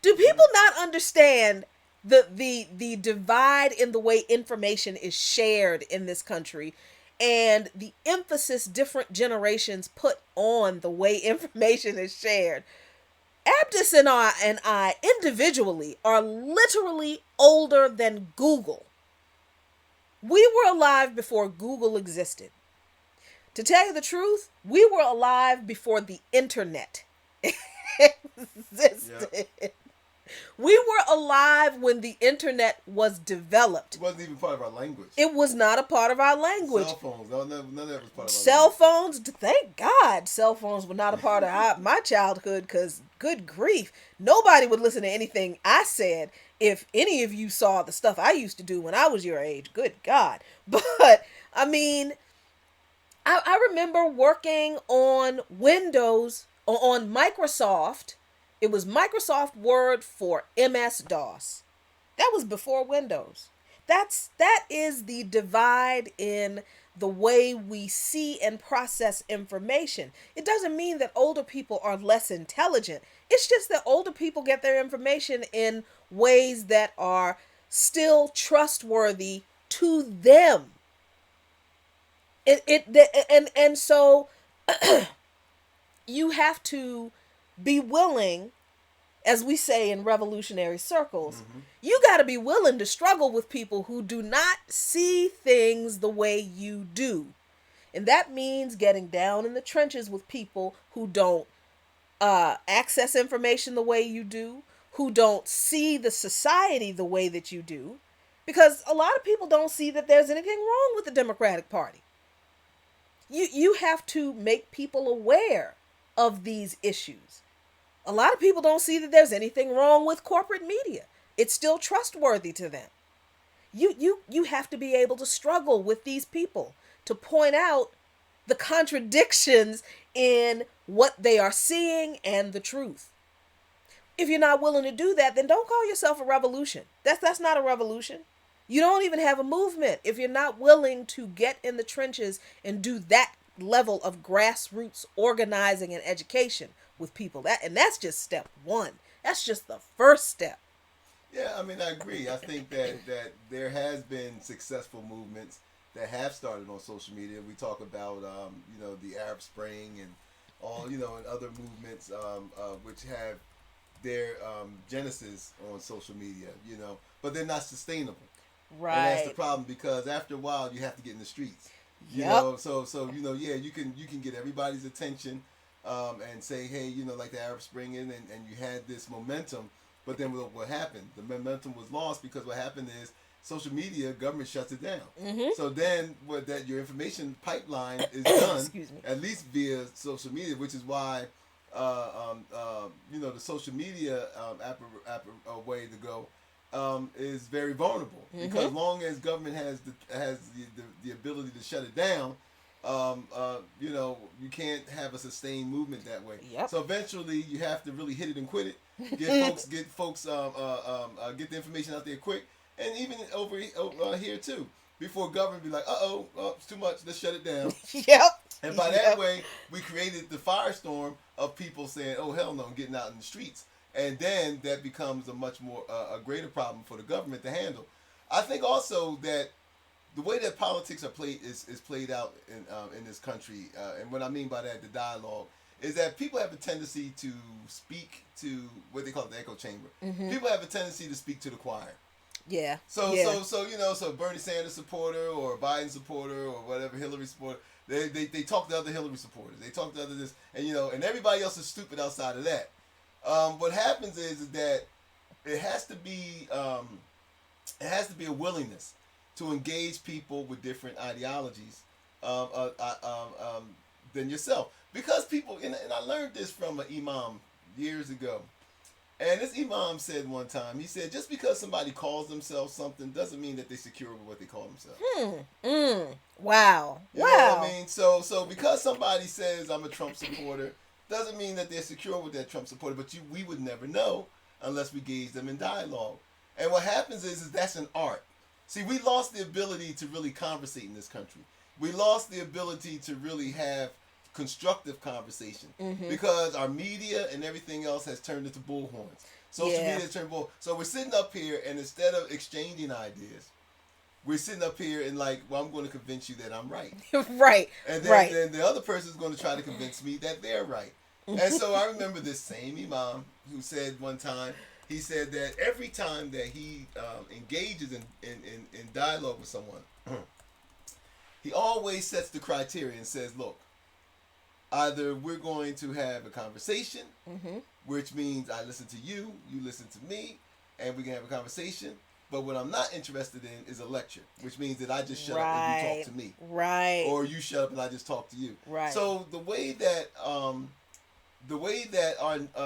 Do people not understand the divide in the way information is shared in this country, and the emphasis different generations put on the way information is shared? Abdus and I individually are literally older than Google. We were alive before Google existed. To tell you the truth, we were alive before the internet existed. Yep. We were alive when the internet was developed. It wasn't even part of our language. It was not a part of our language. Cell phones. None of that was part of our language. Cell phones, thank God cell phones were not a part of my childhood, because good grief, nobody would listen to anything I said if any of you saw the stuff I used to do when I was your age. Good God. But, I mean, I remember working on Windows, on Microsoft. It was Microsoft Word for MS-DOS. That was before Windows. That is the divide in the way we see and process information. It doesn't mean that older people are less intelligent. It's just that older people get their information in ways that are still trustworthy to them. And so you have to be willing, as we say in revolutionary circles, you got to be willing to struggle with people who do not see things the way you do. And that means getting down in the trenches with people who don't access information the way you do, who don't see the society the way that you do, because a lot of people don't see that there's anything wrong with the Democratic Party. You have to make people aware of these issues. A lot of people don't see that there's anything wrong with corporate media. It's still trustworthy to them. You have to be able to struggle with these people to point out the contradictions in what they are seeing and the truth. If you're not willing to do that, then don't call yourself a revolution. That's not a revolution. You don't even have a movement if you're not willing to get in the trenches and do that level of grassroots organizing and education with people. That's just step one. That's just the first step. Yeah, I mean, I agree. I think that there has been successful movements that have started on social media. We talk about the Arab Spring and all and other movements which have their genesis on social media. But they're not sustainable. Right. And that's the problem, because after a while you have to get in the streets. Yep. So yeah, you can get everybody's attention and say, hey, like the Arab Spring and you had this momentum, but then what happened? The momentum was lost, because what happened is social media, government shuts it down. Mm-hmm. So then your information pipeline is done Excuse me. at least via social media, which is why the social media way to go is very vulnerable, because as long as government has the ability to shut it down, you can't have a sustained movement that way. Yep. So eventually you have to really hit it and quit it. Get folks get the information out there quick, and even over here too, before government be like, oh, it's too much, let's shut it down. Yep. And by that way, we created the firestorm of people saying, oh, hell no, I'm getting out in the streets. And then that becomes a much more a greater problem for the government to handle. I think also that the way that politics are played is played out in this country, and what I mean by that, the dialogue, is that people have a tendency to speak to what they call the echo chamber. Mm-hmm. People have a tendency to speak to the choir. Yeah. So Bernie Sanders supporter or Biden supporter or whatever, Hillary supporter, they talk to other Hillary supporters. They talk to other this, and everybody else is stupid outside of that. What happens is that it has to be a willingness to engage people with different ideologies than yourself, because people, and I learned this from an imam years ago. And this imam said one time, he said, just because somebody calls themselves something doesn't mean that they're secure with what they call themselves. Wow. You know what I mean? So because somebody says I'm a Trump supporter, doesn't mean that they're secure with that Trump supporter, but we would never know unless we gauge them in dialogue. And what happens is that's an art. See, we lost the ability to really conversate in this country. We lost the ability to really have constructive conversation, because our media and everything else has turned into bullhorns. Social media has turned bull. So we're sitting up here, and instead of exchanging ideas, we're sitting up here and like, well, I'm going to convince you that I'm right. Right. And then the other person is going to try to convince me that they're right. And so I remember this same imam who said one time, he said that every time that he engages in dialogue with someone, he always sets the criteria and says, look, either we're going to have a conversation, which means I listen to you, you listen to me, and we can have a conversation. But what I'm not interested in is a lecture, which means that I just shut up and you talk to me. Right. Or you shut up and I just talk to you. Right. So the way that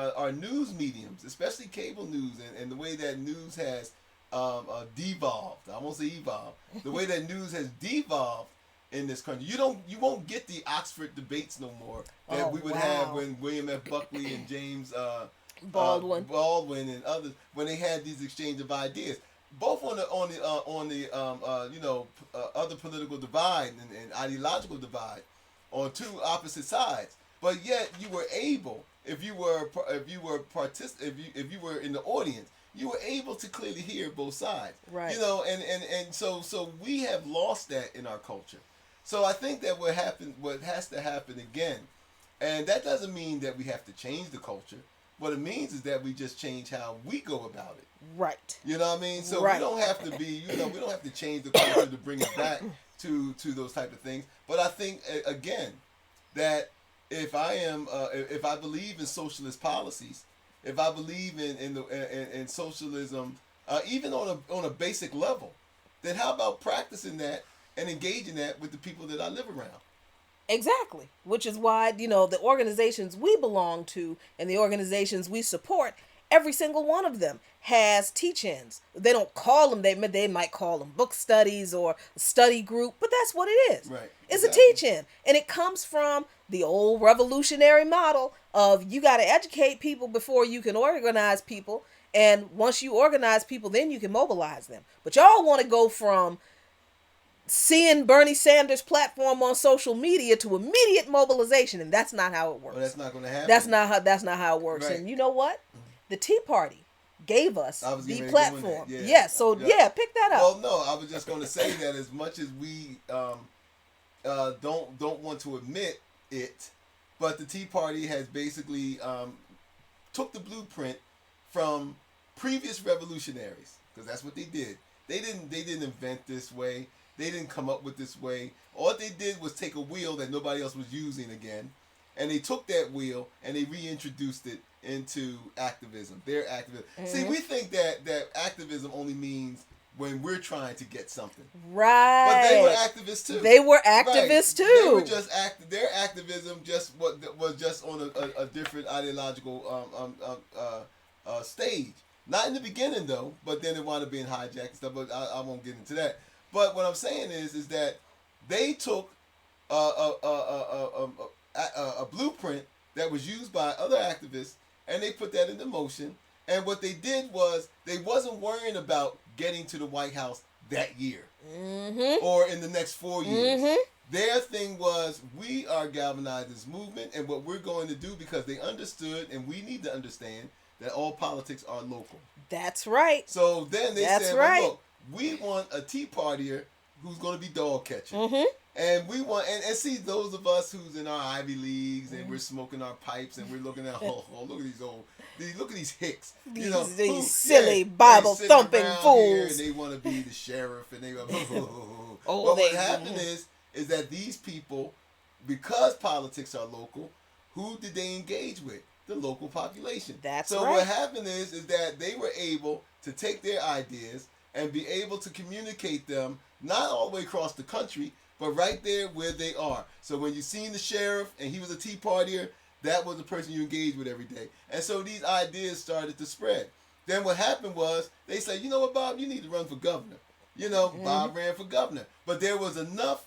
our news mediums, especially cable news, and the way that news has devolved, I won't say evolved, the way that news has devolved in this country, you won't get the Oxford debates no more that we would have when William F. Buckley and James Baldwin and others, when they had these exchange of ideas, both on the other political divide and ideological divide, on two opposite sides. But yet you were able, if you were in the audience, you were able to clearly hear both sides. Right. And so we have lost that in our culture. So I think that what has to happen again, and that doesn't mean that we have to change the culture. What it means is that we just change how we go about it. Right. You know what I mean? So right. we don't have to be, we don't have to change the culture to bring it back to those type of things. But I think again that if I believe in socialist policies, if I believe in socialism, even on a basic level, then how about practicing that and engaging that with the people that I live around? Exactly. Which is why, the organizations we belong to and the organizations we support, every single one of them has teach-ins. They don't call them, they might call them book studies or a study group, but that's what it is. Right. It's a Exactly. teach-in. And it comes from the old revolutionary model of you got to educate people before you can organize people. And once you organize people, then you can mobilize them. But y'all want to go from seeing Bernie Sanders' platform on social media to immediate mobilization, and that's not how it works. Well, that's not going to happen. That's not how it works. Right. And you know what? The Tea Party gave us I was the getting ready to go in platform. there. Yeah. So pick that up. Well, no, I was just going to say that as much as we don't want to admit it, but the Tea Party has basically took the blueprint from previous revolutionaries, because that's what they did. They didn't invent this way. They didn't come up with this way. All they did was take a wheel that nobody else was using again, and they took that wheel and they reintroduced it into activism. Their activism. See, we think that activism only means when we're trying to get something. Right. But they were activists too. They were activists too. They were just their activism was just on a different ideological stage. Not in the beginning though, but then it wound up being hijacked and stuff. But I won't get into that. But what I'm saying is that they took a blueprint that was used by other activists, and they put that into motion. And what they did was they wasn't worrying about getting to the White House that year or in the next 4 years. Their thing was, we are galvanizing this movement, and what we're going to do, because they understood, and we need to understand, that all politics are local. That's right. So then they said, well, look, we want a Tea Partier who's going to be dog catching. And we want, and see those of us who's in our Ivy Leagues and we're smoking our pipes and we're looking at, look at these hicks. These silly Bible thumping fools. And they want to be the sheriff and they go, Oh, but what happened is that these people, because politics are local, who did they engage with? The local population. That's so right. what happened is that they were able to take their ideas and be able to communicate them not all the way across the country, but right there where they are. So when you seen the sheriff and he was a Tea Partier, that was the person you engaged with every day. And so these ideas started to spread. Then what happened was they said, you know what, Bob, you need to run for governor. Bob ran for governor. But there was enough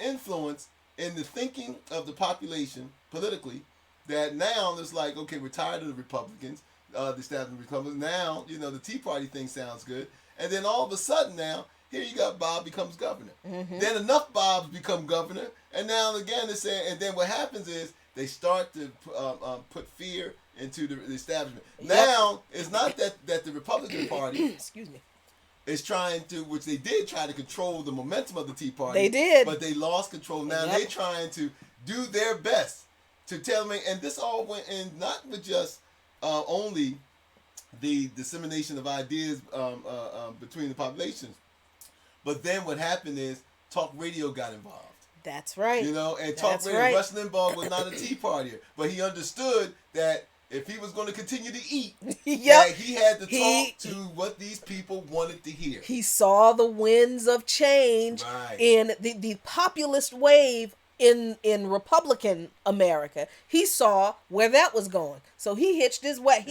influence in the thinking of the population politically that now it's like, okay, we're tired of the Republicans, the establishment Republicans. Now, the Tea Party thing sounds good. And then all of a sudden now, here you got Bob becomes governor. Then enough Bobs become governor. And now again they're saying, and then what happens is they start to put fear into the establishment. Now, it's not that the Republican Party excuse me, is trying to, which they did try to control the momentum of the Tea Party. They did. But they lost control. Now they're trying to do their best to tell me, and this all went in not with just only the dissemination of ideas between the populations, but then what happened is talk radio got involved. That's right. And talk radio. Right. Rush Limbaugh was not a Tea Partier, but he understood that if he was going to continue to eat, that he had to talk to what these people wanted to hear. He saw the winds of change in the populist wave in Republican America. He saw where that was going. So he hitched his way.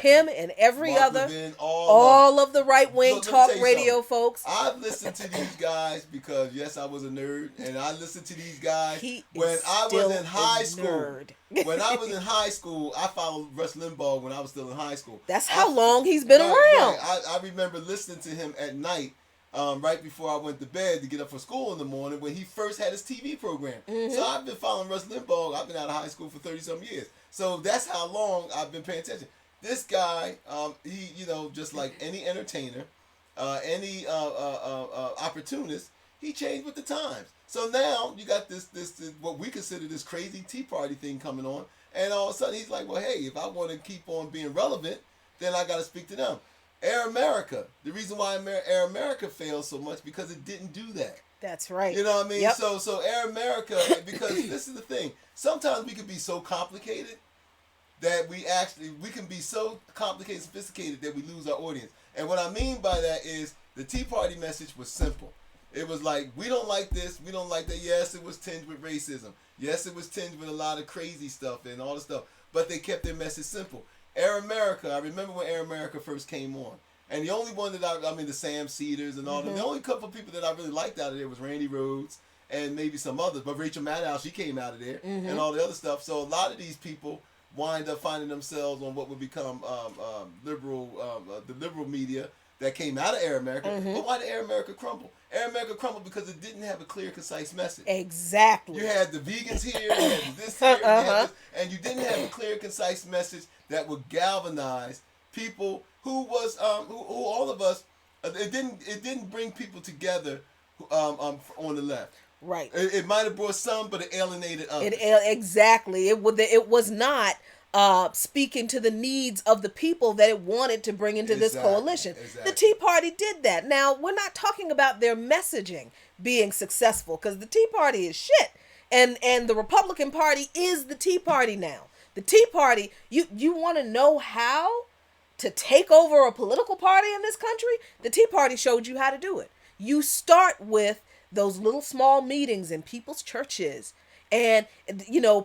Him and every Mark other, Levin, all of the right-wing talk radio folks. I've listened to these guys because, yes, I was a nerd, and I listened to these guys when I was in high school. When I was in high school, I followed Rush Limbaugh when I was still in high school. That's how long he's been around. I remember listening to him at night, right before I went to bed to get up for school in the morning when he first had his TV program. So I've been following Rush Limbaugh. I've been out of high school for 30-some years. So that's how long I've been paying attention. This guy, he, just like any entertainer, any opportunist, he changed with the times. So now you got this what we consider this crazy Tea Party thing coming on, and all of a sudden he's like, well, hey, if I want to keep on being relevant, then I got to speak to them. Air America. The reason why Air America failed so much because it didn't do that. That's right. You know what I mean? Yep. So Air America, because this is the thing. Sometimes we could be so complicated that we can be so complicated, sophisticated that we lose our audience. And what I mean by that is the Tea Party message was simple. It was like, we don't like this, we don't like that. Yes, it was tinged with racism. Yes, it was tinged with a lot of crazy stuff and all the stuff. But they kept their message simple. Air America, I remember when Air America first came on. And the only one that I mean, the Sam Cedars and all Mm-hmm. the only couple of people that I really liked out of there was Randy Rhoads and maybe some others. But Rachel Maddow, she came out of there Mm-hmm. and all the other stuff. So a lot of these people wind up finding themselves on what would become the liberal media that came out of Air America. Mm-hmm. But why did Air America crumble? Air America crumbled because it didn't have a clear, concise message. Exactly. You had the vegans here, you had this here, you had this, and you didn't have a clear, concise message that would galvanize people who was who all of us. It didn't bring people together on the left. Right. It might have brought some, but it alienated others. Exactly. It was not speaking to the needs of the people that it wanted to bring into this coalition. Exactly. The Tea Party did that. Now, we're not talking about their messaging being successful, because the Tea Party is shit. And the Republican Party is the Tea Party now. The Tea Party, you want to know how to take over a political party in this country? The Tea Party showed you how to do it. You start with those little small meetings in people's churches, and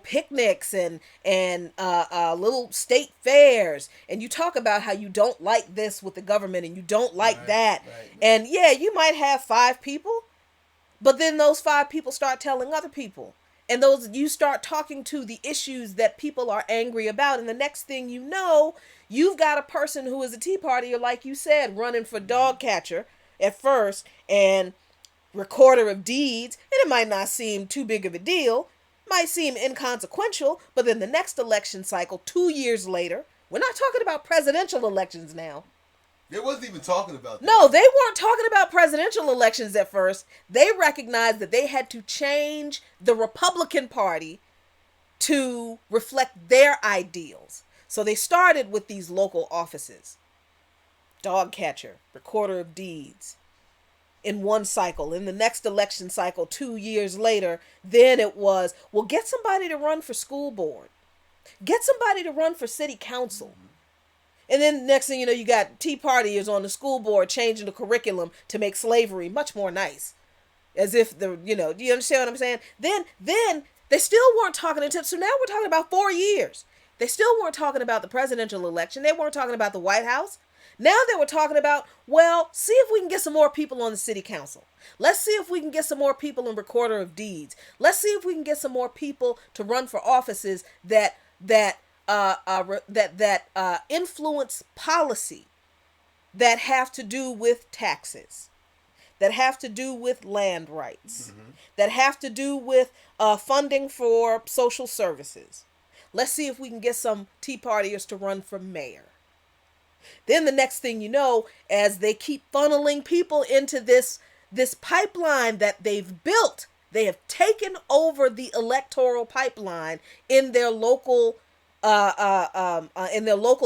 picnics and little state fairs, and you talk about how you don't like this with the government and you don't like that. Right. And yeah, you might have 5 people, but then those 5 people start telling other people, and you start talking to the issues that people are angry about, and the next thing you know, you've got a person who is a Tea Partier, like you said, running for dog catcher at first and recorder of deeds, and it might not seem too big of a deal, might seem inconsequential, but then the next election cycle, 2 years later, we're not talking about presidential elections now. They wasn't even talking about that. No, they weren't talking about presidential elections at first. They recognized that they had to change the Republican Party to reflect their ideals. So they started with these local offices. Dog catcher, recorder of deeds, in one cycle. In the next election cycle, 2 years later, then it was, well, get somebody to run for school board. Get somebody to run for city council. And then next thing you know, you got Tea Partiers on the school board changing the curriculum to make slavery much more nice. As if do you understand what I'm saying? Then they still weren't talking until, so now we're talking about 4 years. They still weren't talking about the presidential election. They weren't talking about the White House. Now they were talking about, well, see if we can get some more people on the city council. Let's see if we can get some more people in recorder of deeds. Let's see if we can get some more people to run for offices that influence policy, that have to do with taxes, that have to do with land rights, that have to do with funding for social services. Let's see if we can get some Tea Partiers to run for mayor. Then the next thing you know, as they keep funneling people into this pipeline that they've built, they have taken over the electoral pipeline in their local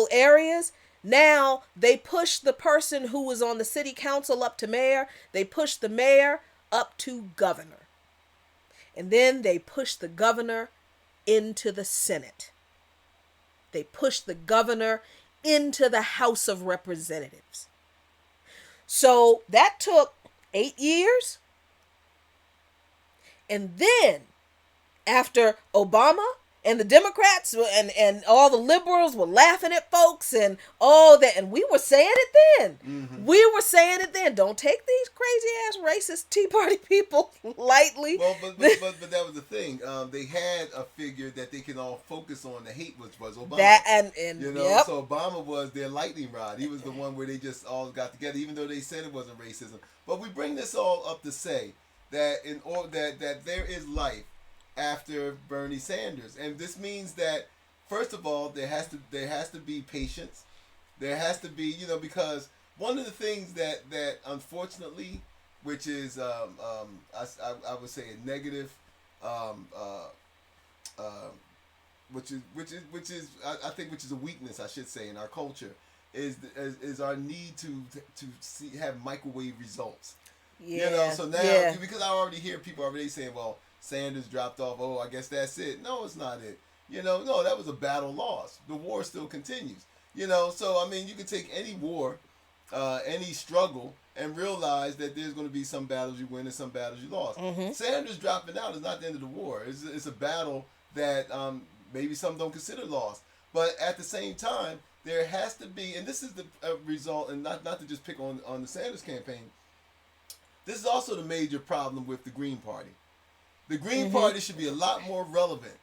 areas. Now they push the person who was on the city council up to mayor. They push the mayor up to governor. And then they push the governor into the Senate. They push the governor into the House of Representatives. So that took 8 years. And then after Obama and the Democrats and all the liberals were laughing at folks and all that, and we were saying it then. Mm-hmm. We were saying it then. Don't take these crazy ass racist Tea Party people lightly. Well, but that was the thing. They had a figure that they can all focus on. The hate was Obama. That and yep. So Obama was their lightning rod. He was the one where they just all got together, even though they said it wasn't racism. But we bring this all up to say that that there is life after Bernie Sanders, and this means that first of all there has to be patience. There has to be, because one of the things that unfortunately, which is I would say a negative, which is I think which is a weakness, I should say, in our culture, is our need to have microwave results. Yeah. So now because I already hear people already saying, well, Sanders dropped off. Oh, I guess that's it. No, it's not it. No, that was a battle lost. The war still continues. So I mean, you can take any war, any struggle, and realize that there's going to be some battles you win and some battles you lost. Mm-hmm. Sanders dropping out is not the end of the war. It's a battle that maybe some don't consider lost. But at the same time, there has to be, and this is the result, and not to just pick on the Sanders campaign. This is also the major problem with the Green Party. The Green Mm-hmm. Party should be a lot more relevant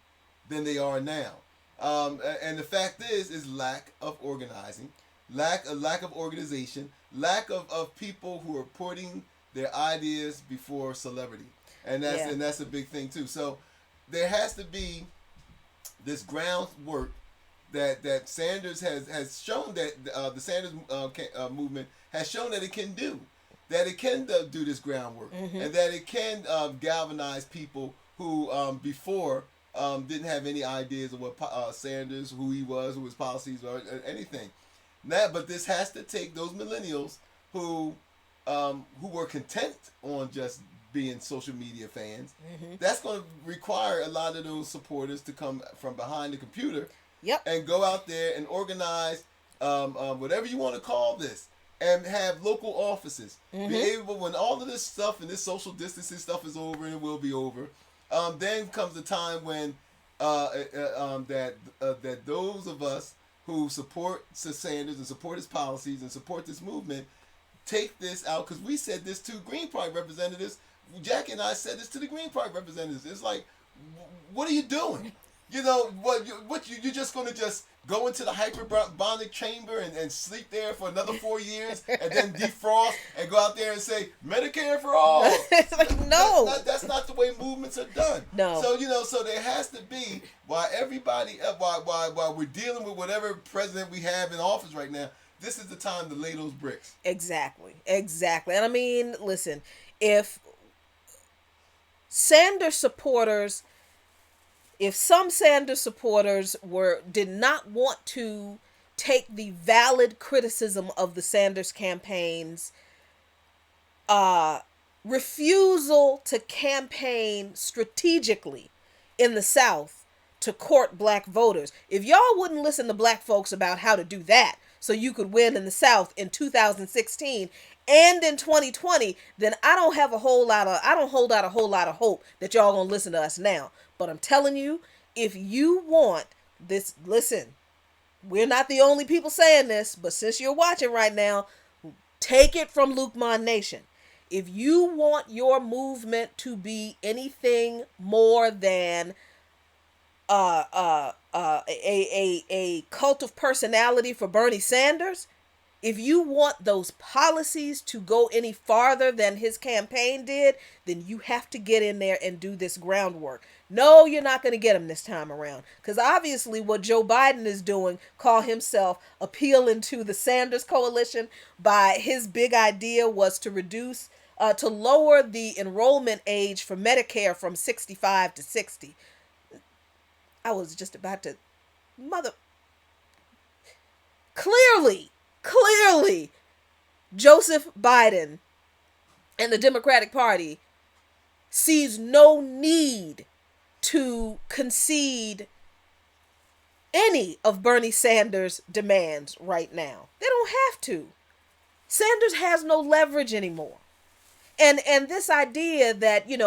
than they are now. And the fact is lack of organizing, lack of organization, lack of people who are putting their ideas before celebrity, Yeah. and that's a big thing too. So there has to be this groundwork that Sanders has shown that the Sanders movement has shown that it can do, that it can do this groundwork, Mm-hmm. and that it can galvanize people who before didn't have any ideas of what Sanders, who he was, who his policies or anything. But this has to take those millennials who were content on just being social media fans. Mm-hmm. That's going to require a lot of those supporters to come from behind the computer Yep. and go out there and organize whatever you want to call this, and have local offices. Mm-hmm. Be able, when all of this stuff and this social distancing stuff is over, and it will be over, then comes the time when that those of us who support Sanders and support his policies and support this movement take this out, because we said this to Green Party representatives. Jackie and I said this to the Green Party representatives. It's like, what are you doing? You're just going to just go into the hyperbaric chamber and sleep there for another 4 years and then defrost and go out there and say Medicare for all? It's like, no. That's not the way movements are done. No. So there has to be, while we're dealing with whatever president we have in office right now, this is the time to lay those bricks. Exactly. And I mean, listen, if Sanders supporters, if some Sanders supporters did not want to take the valid criticism of the Sanders campaign's refusal to campaign strategically in the South to court black voters, if y'all wouldn't listen to black folks about how to do that so you could win in the South in 2016 and in 2020, then I don't hold out a whole lot of hope that y'all gonna listen to us now. But I'm telling you, if you want this, listen, we're not the only people saying this, but since you're watching right now, take it from Luqman Nation. If you want your movement to be anything more than a cult of personality for Bernie Sanders, if you want those policies to go any farther than his campaign did, then you have to get in there and do this groundwork. No, you're not going to get him this time around. Because obviously what Joe Biden is doing, call himself appealing to the Sanders coalition, by his big idea was to to lower the enrollment age for Medicare from 65 to 60. I was just about to, clearly, Joseph Biden and the Democratic Party sees no need to concede any of Bernie Sanders' demands right now. They don't have to. Sanders has no leverage anymore. And this idea that, if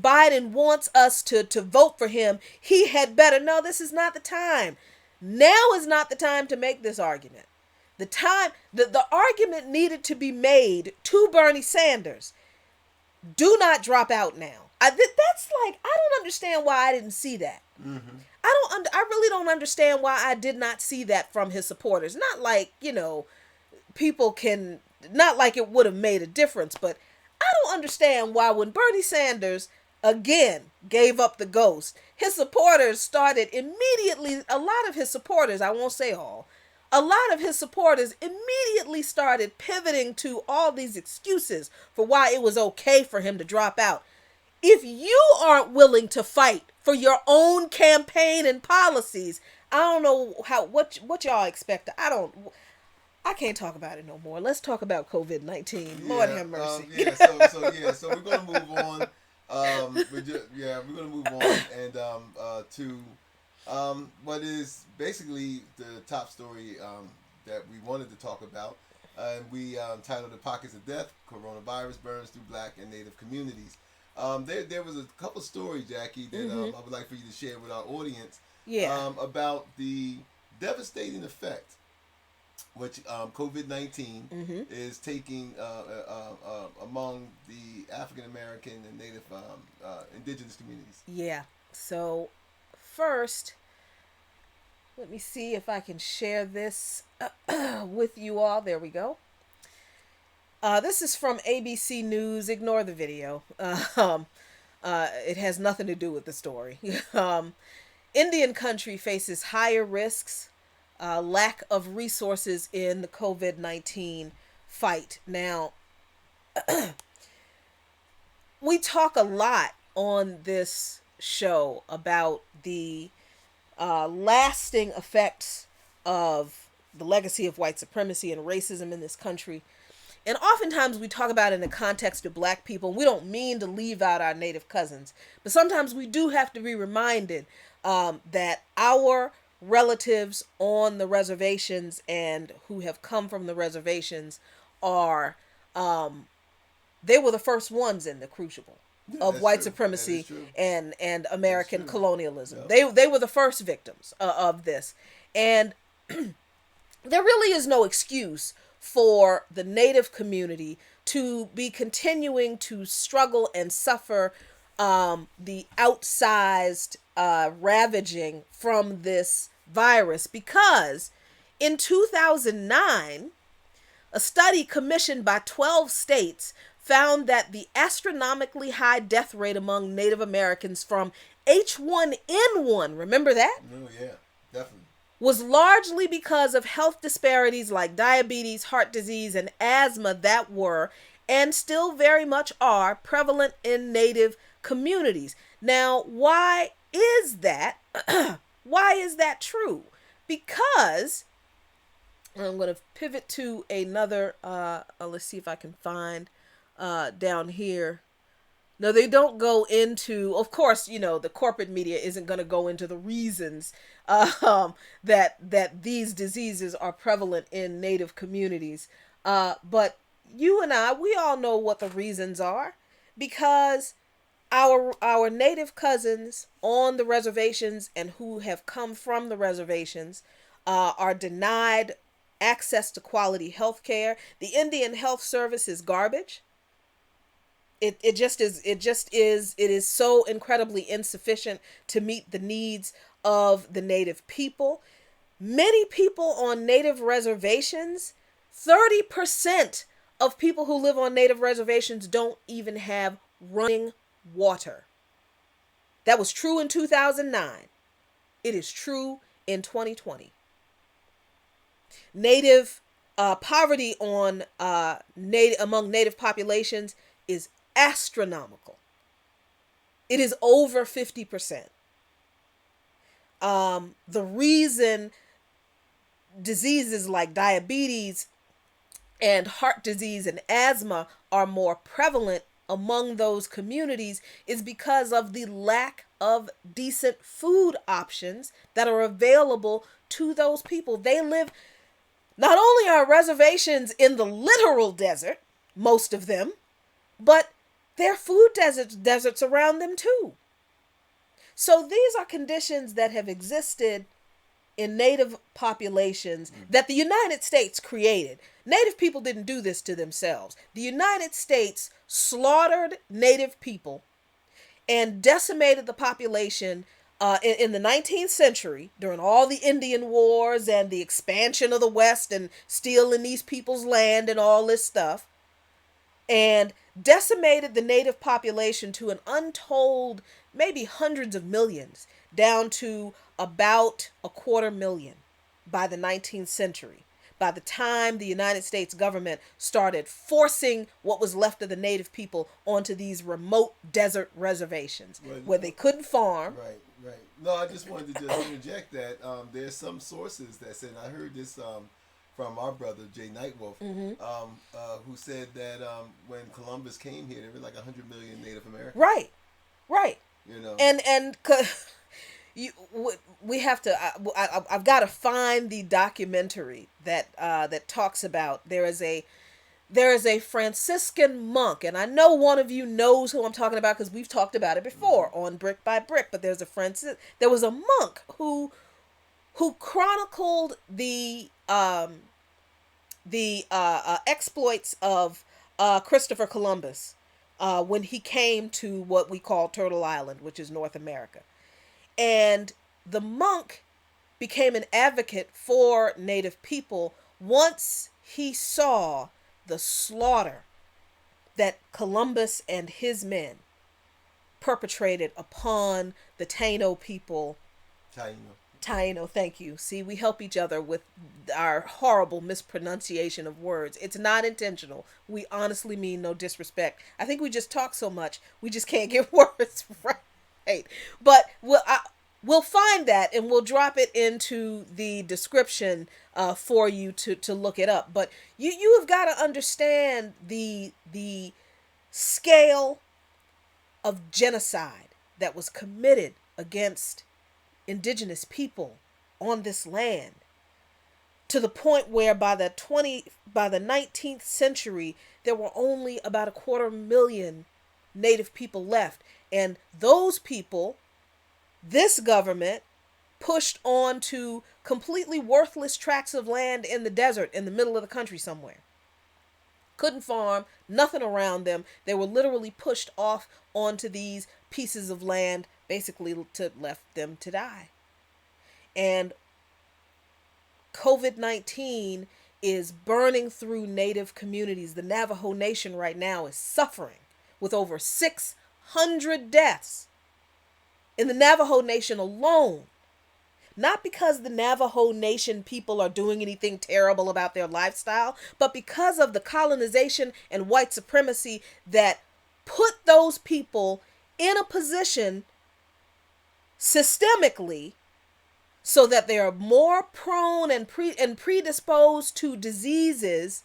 Biden wants us to vote for him, he had better. No, this is not the time. Now is not the time to make this argument. The argument needed to be made to Bernie Sanders. Do not drop out now. That's like, I don't understand why I didn't see that. Mm-hmm. I really don't understand why I did not see that from his supporters. Not like, people can, not like it would have made a difference, but I don't understand why when Bernie Sanders again gave up the ghost, his supporters started immediately, a lot of his supporters, I won't say all, a lot of his supporters immediately started pivoting to all these excuses for why it was okay for him to drop out. If you aren't willing to fight for your own campaign and policies, I don't know what y'all expect. I can't talk about it no more. Let's talk about COVID-19. Lord have mercy. So we're gonna move on. Yeah, we're gonna move on and to what is basically the top story that we wanted to talk about. We titled "The Pockets of Death: Coronavirus Burns Through Black and Native Communities." There was a couple stories, Jackie, that Mm-hmm. I would like for you to share with our audience Yeah. about the devastating effect which COVID 19 Mm-hmm. is taking among the African American and Native indigenous communities. Yeah. So first, let me see if I can share this with you all. There we go. This is from ABC News. Ignore the video. It has nothing to do with the story. Indian country faces higher risks, lack of resources in the COVID-19 fight. Now, we talk a lot on this show about the lasting effects of the legacy of white supremacy and racism in this country. And oftentimes we talk about it in the context of black people. We don't mean to leave out our native cousins, but sometimes we do have to be reminded that our relatives on the reservations and who have come from the reservations are they were the first ones in the crucible Yeah, of that's white true. That is supremacy true. and That's American true. colonialism. Yep. They were the first victims of this, and there really is no excuse for the native community to be continuing to struggle and suffer the outsized ravaging from this virus because in 2009 a study commissioned by 12 states found that the astronomically high death rate among Native Americans from H1N1, remember that? Oh yeah, definitely. Was largely because of health disparities like diabetes, heart disease, and asthma that were, and still very much are, prevalent in Native communities. Now, why is that? Why is that true? Because I'm going to pivot to another. Let's see if I can find down here. No, they don't go into. Of course, the corporate media isn't going to go into the reasons that these diseases are prevalent in Native communities. But you and I, we all know what the reasons are, because our Native cousins on the reservations and who have come from the reservations are denied access to quality health care. The Indian Health Service is garbage. It is so incredibly insufficient to meet the needs of the native people. Many people on native reservations, 30% of people who live on native reservations don't even have running water. That was true in 2009. It is true in 2020. Native poverty on among native populations is astronomical. It is over 50%. The reason diseases like diabetes and heart disease and asthma are more prevalent among those communities is because of the lack of decent food options that are available to those people. They live, not only are reservations in the literal desert, most of them, but there are food deserts around them too. So these are conditions that have existed in native populations that the United States created. Native people didn't do this to themselves. The United States slaughtered native people and decimated the population in the 19th century during all the Indian Wars and the expansion of the West and stealing these people's land and all this stuff, and decimated the native population to an untold, maybe hundreds of millions, down to about 250,000 by the 19th century. By the time the United States government started forcing what was left of the native people onto these remote desert reservations Well, where they couldn't farm. right, right. No, I just wanted to just interject that there's some sources that said, I heard this from our brother Jay Nightwolf, Mm-hmm. who said that when Columbus came here, there were like 100 million Native Americans. Right, right. You know, And you we have to. I've got to find the documentary that that talks about there is a Franciscan monk, and I know one of you knows who I'm talking about because we've talked about it before on Brick by Brick. But there was a monk who chronicled the exploits of Christopher Columbus when he came to what we call Turtle Island, which is North America. And the monk became an advocate for Native people once he saw the slaughter that Columbus and his men perpetrated upon the Taino people. Taino. Taino, thank you. See, we help each other with our horrible mispronunciation of words. It's not intentional. We honestly mean no disrespect. I think we just talk so much, we just can't get words right. But we'll find that and we'll drop it into the description for you to look it up. But you have got to understand the scale of genocide that was committed against indigenous people on this land, to the point where by the 19th century there were only about 250,000 Native people left, and those people this government pushed on to completely worthless tracts of land in the desert in the middle of the country somewhere. Couldn't farm, nothing around them. They were literally pushed off onto these pieces of land, basically to left them to die. And COVID-19 is burning through Native communities. The Navajo Nation right now is suffering with over 600 deaths in the Navajo Nation alone. Not because the Navajo Nation people are doing anything terrible about their lifestyle, but because of the colonization and white supremacy that put those people in a position systemically so that they are more prone and predisposed to diseases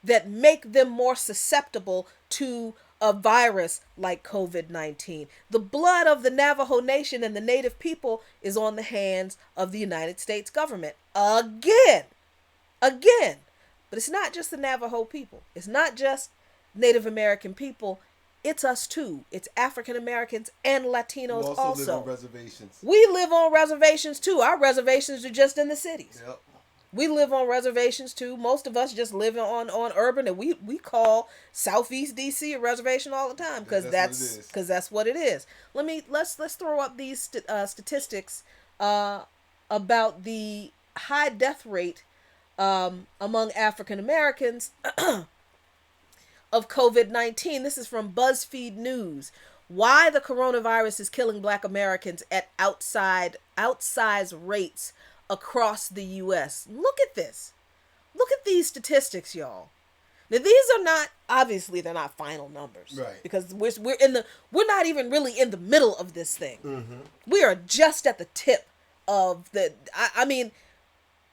that make them more susceptible to a virus like COVID-19. The blood of the Navajo Nation and the Native people is on the hands of the United States government. Again. But it's not just the Navajo people. It's not just Native American people. It's us too. It's African Americans and Latinos We also live on reservations. We live on reservations too. Our reservations are just in the cities. Yep. We live on reservations too. Most of us just live on urban, and we call Southeast DC a reservation all the time because that's what it is. Let's throw up these statistics about the high death rate among African Americans of COVID-19. This is from BuzzFeed News. Why the coronavirus is killing Black Americans at outsized rates across the U.S. Look at this. Look at these statistics, y'all. Now, these are not, obviously they're not final numbers, right? Because we're not even really in the middle of this thing. Mm-hmm. We are just at the tip of the. I mean,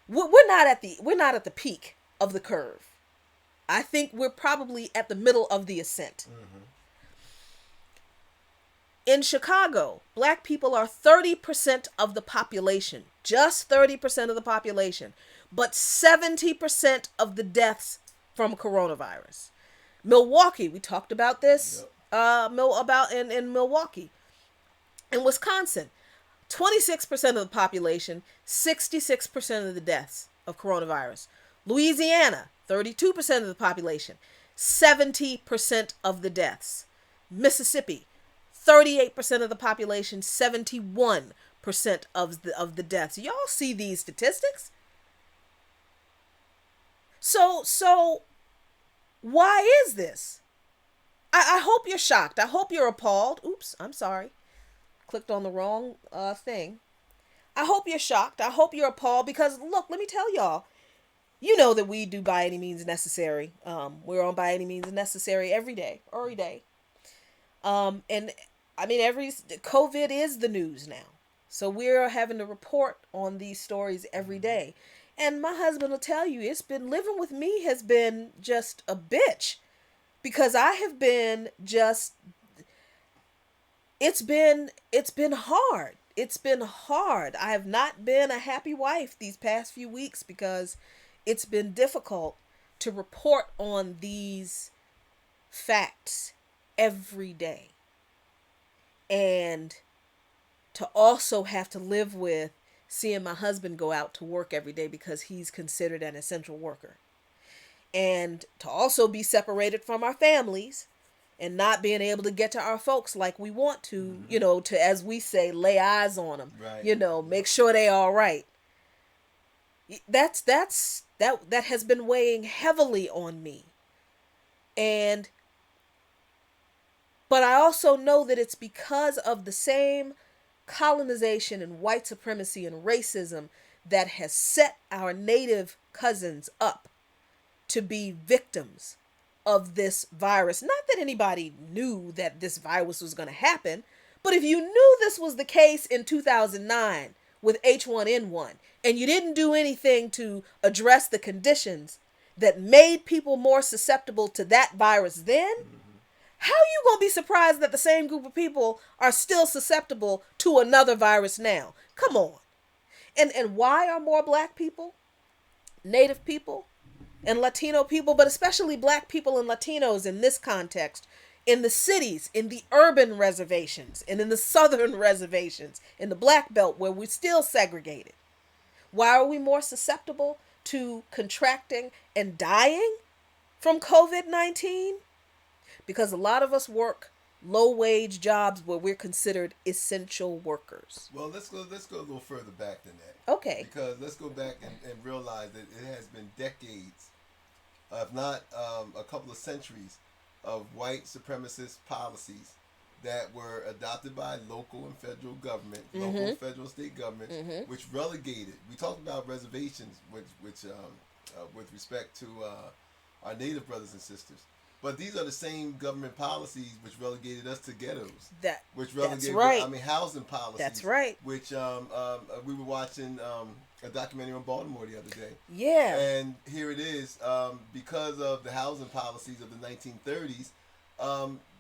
we're not at the peak of the curve. I think we're probably at the middle of the ascent. Mm-hmm. In Chicago, Black people are 30% of the population, just 30% of the population, but 70% of the deaths from coronavirus. Milwaukee, we talked about this, in Milwaukee. In Wisconsin, 26% of the population, 66% of the deaths of coronavirus. Louisiana, 32% of the population, 70% of the deaths. Mississippi, 38% of the population, 71% of the deaths. Y'all see these statistics? So why is this? I hope you're shocked. I hope you're appalled. Oops, I'm sorry. Clicked on the wrong thing. I hope you're shocked. I hope you're appalled because, look, let me tell y'all. You know that we do By Any Means Necessary. We're on By Any Means Necessary every day. And I mean, COVID is the news now. So we're having to report on these stories every day. And my husband will tell you, it's been living with me has been just a bitch because I have been just it's been hard. It's been hard. I have not been a happy wife these past few weeks because it's been difficult to report on these facts every day. And to also have to live with seeing my husband go out to work every day because he's considered an essential worker. And to also be separated from our families and not being able to get to our folks like we want to, to, as we say, lay eyes on them, Right. make sure they all right. That has been weighing heavily on me. And but I also know that it's because of the same colonization and white supremacy and racism that has set our native cousins up to be victims of this virus. Not that anybody knew that this virus was going to happen, but if you knew this was the case in 2009 with H1N1 and you didn't do anything to address the conditions that made people more susceptible to that virus then, how are you going to be surprised that the same group of people are still susceptible to another virus now? Come on. And why are more black people, native people, and Latino people, but especially black people and Latinos in this context, in the cities, in the urban reservations, and in the southern reservations, in the black belt where we're still segregated? Why are we more susceptible to contracting and dying from COVID-19? Because a lot of us work low-wage jobs where we're considered essential workers. Well, let's go a little further back than that. Okay. Because let's go back and realize that it has been decades, if not a couple of centuries, of white supremacist policies that were adopted by local and federal government, local, federal, state governments, which relegated. We talked about reservations, which with respect to our native brothers and sisters. But these are the same government policies which relegated us to ghettos. Which relegated, that's right. I mean, housing policies. That's right. Which we were watching a documentary on Baltimore the other day. Yeah. And here it is, because of the housing policies of the 1930s,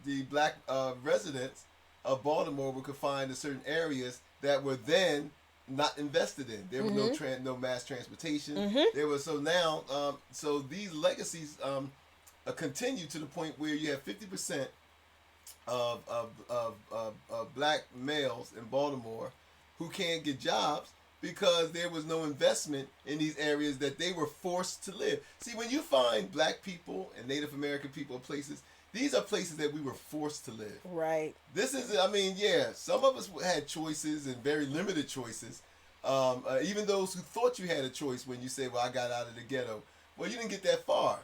the black residents of Baltimore were confined to certain areas that were then not invested in. There was no mass transportation. There was so these legacies continue to the point where you have 50% of black males in Baltimore who can't get jobs because there was no investment in these areas that they were forced to live. See, when you find black people and Native American people in places, these are places that we were forced to live. Right. This is, I mean, yeah, some of us had choices and very limited choices. Even those who thought you had a choice when you say, well, I got out of the ghetto. Well, you didn't get that far.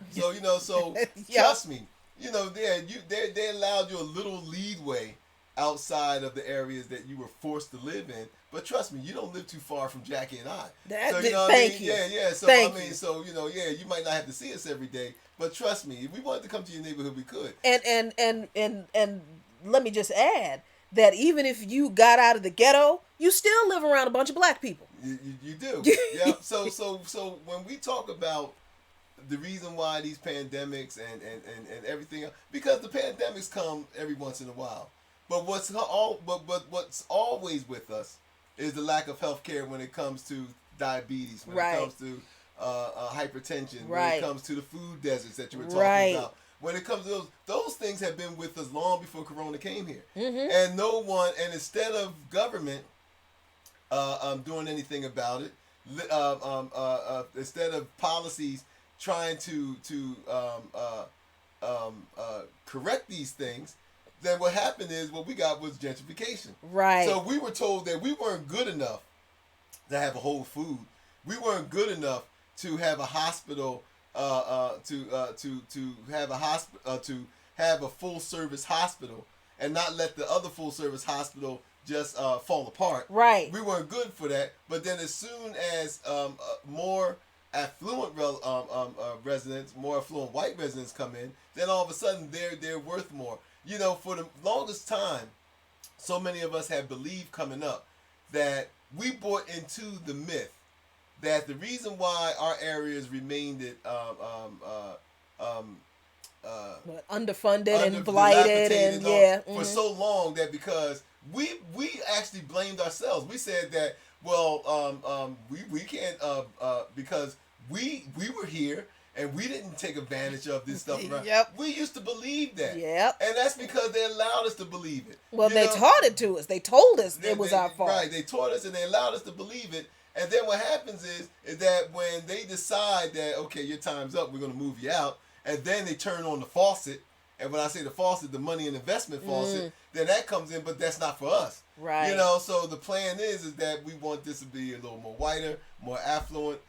So, trust me, they allowed you a little leeway outside of the areas that you were forced to live in. But trust me, you don't live too far from Jackie and I. Thank you. Yeah. So you might not have to see us every day, but trust me, if we wanted to come to your neighborhood, we could. And let me just add that even if you got out of the ghetto, you still live around a bunch of black people. You do. Yeah. So when we talk about the reason why these pandemics and everything else, because the pandemics come every once in a while. But what's always with us is the lack of health care when it comes to diabetes, when it comes to hypertension, when it comes to the food deserts that you were talking about. When it comes to those things have been with us long before Corona came here. And instead of government doing anything about it, instead of policies trying to correct these things, then what happened is what we got was gentrification. Right. So we were told that we weren't good enough to have a Whole Food. We weren't good enough to have a hospital, to have a full service hospital, and not let the other full service hospital just fall apart. Right. We weren't good for that. But then as soon as more affluent residents, more affluent white residents come in, then all of a sudden they're worth more. For the longest time, so many of us had believed coming up that we bought into the myth that the reason why our areas remained Underfunded under and blighted dilapidated and and all yeah. for so long, that because we actually blamed ourselves. We said that, well, we can't because we were here and we didn't take advantage of this stuff around. Yep. We used to believe that. Yep. And that's because they allowed us to believe it. Well, they taught it to us. They told us it was our fault. Right, they taught us and they allowed us to believe it. And then what happens is that when they decide that, okay, your time's up, we're going to move you out, and then they turn on the faucet, and when I say the faucet, the money and investment faucet, then that comes in, but that's not for us. Right. You know, so the plan is that we want this to be a little more whiter, more affluent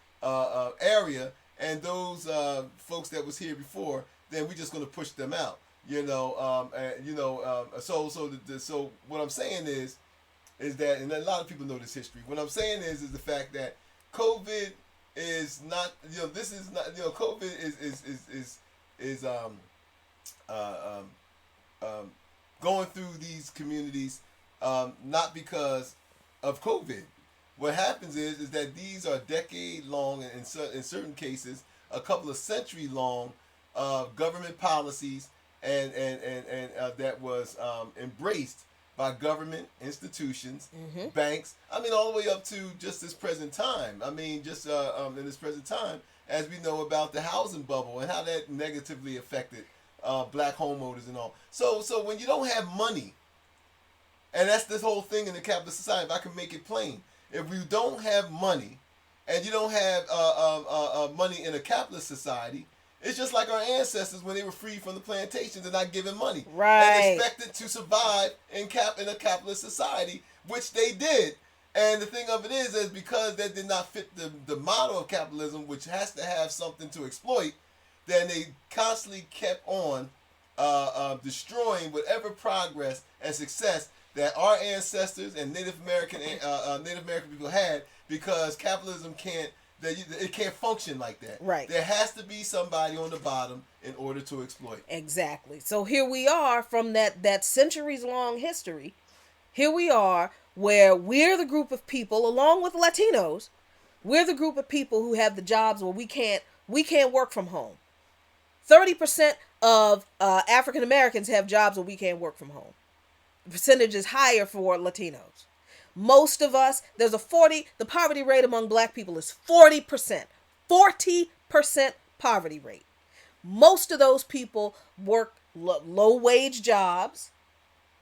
area, and those folks that was here before, then we're just going to push them out. So what I'm saying is that, and a lot of people know this history. What I'm saying is the fact that COVID is not, this is not, COVID is going through these communities, not because of COVID. What happens is that these are decade long, and in certain cases, a couple of century long government policies, and that was embraced by government institutions, banks. I mean, all the way up to just this present time. I mean, just in this present time, as we know about the housing bubble and how that negatively affected black homeowners and all. So when you don't have money, and that's this whole thing in the capitalist society, if I can make it plain, if you don't have money, and you don't have money in a capitalist society, it's just like our ancestors when they were freed from the plantations and not given money. Right. And expected to survive in a capitalist society, which they did. And the thing of it is because that did not fit the model of capitalism, which has to have something to exploit, then they constantly kept on destroying whatever progress and success that our ancestors and Native American people had, because capitalism can't function like that. Right. There has to be somebody on the bottom in order to exploit. Exactly. So here we are from that centuries long history. Here we are where we're the group of people, along with Latinos, we're the group of people who have the jobs where we can't work from home. 30% of African Americans have jobs where we can't work from home. The percentage is higher for Latinos. Most of us, the poverty rate among black people is 40%. 40% poverty rate. Most of those people work low wage jobs.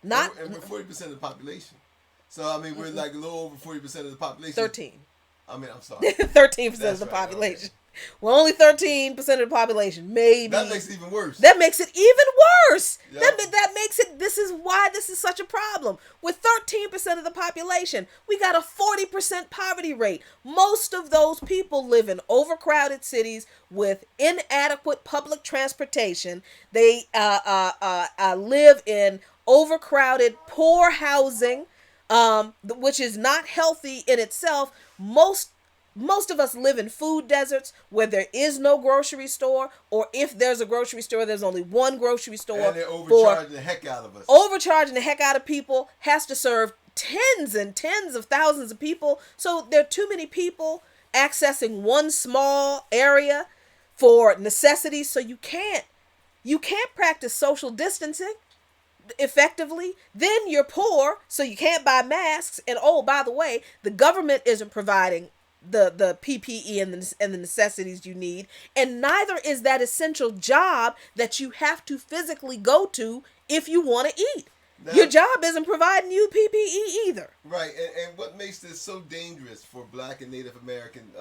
And we're 40% of the population. So, I mean, we're like a little over 40% of the population. 13. I mean, I'm sorry. 13% of That's the right, population. okay. We're only 13% of the population, maybe. That makes it even worse. That makes it even worse. Yep. That makes it, this is why this is such a problem. With 13% of the population, we got a 40% poverty rate. Most of those people live in overcrowded cities with inadequate public transportation. They live in overcrowded, poor housing, which is not healthy in itself. Most of us live in food deserts where there is no grocery store, or if there's a grocery store, there's only one grocery store. And they're overcharging the heck out of us. Overcharging the heck out of people, has to serve tens and tens of thousands of people. So there are too many people accessing one small area for necessities. So you can't practice social distancing effectively. Then you're poor, so you can't buy masks. And oh, by the way, the government isn't providing the PPE and the necessities you need, and neither is that essential job that you have to physically go to if you want to eat. Now, your job isn't providing you PPE either. Right, and what makes this so dangerous for Black and Native American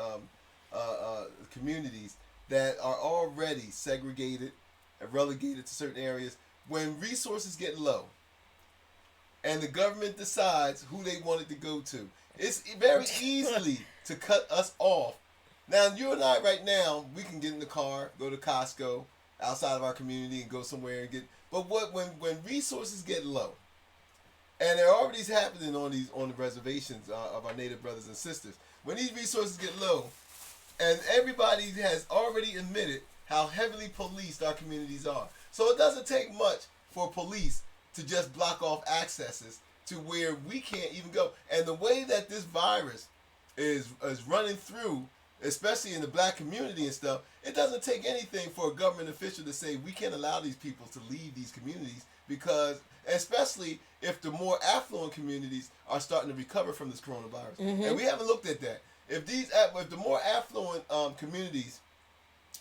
communities that are already segregated and relegated to certain areas, when resources get low and the government decides who they want it to go to, it's very easily to cut us off. Now, you and I right now, we can get in the car, go to Costco outside of our community and go somewhere and get. But when resources get low, and they're already happening on the reservations of our Native brothers and sisters, when these resources get low, and everybody has already admitted how heavily policed our communities are, so it doesn't take much for police to just block off accesses to where we can't even go. And the way that this virus is running through especially in the black community and stuff, it doesn't take anything for a government official to say we can't allow these people to leave these communities because, especially if the more affluent communities are starting to recover from this coronavirus, and we haven't looked at that. If the more affluent communities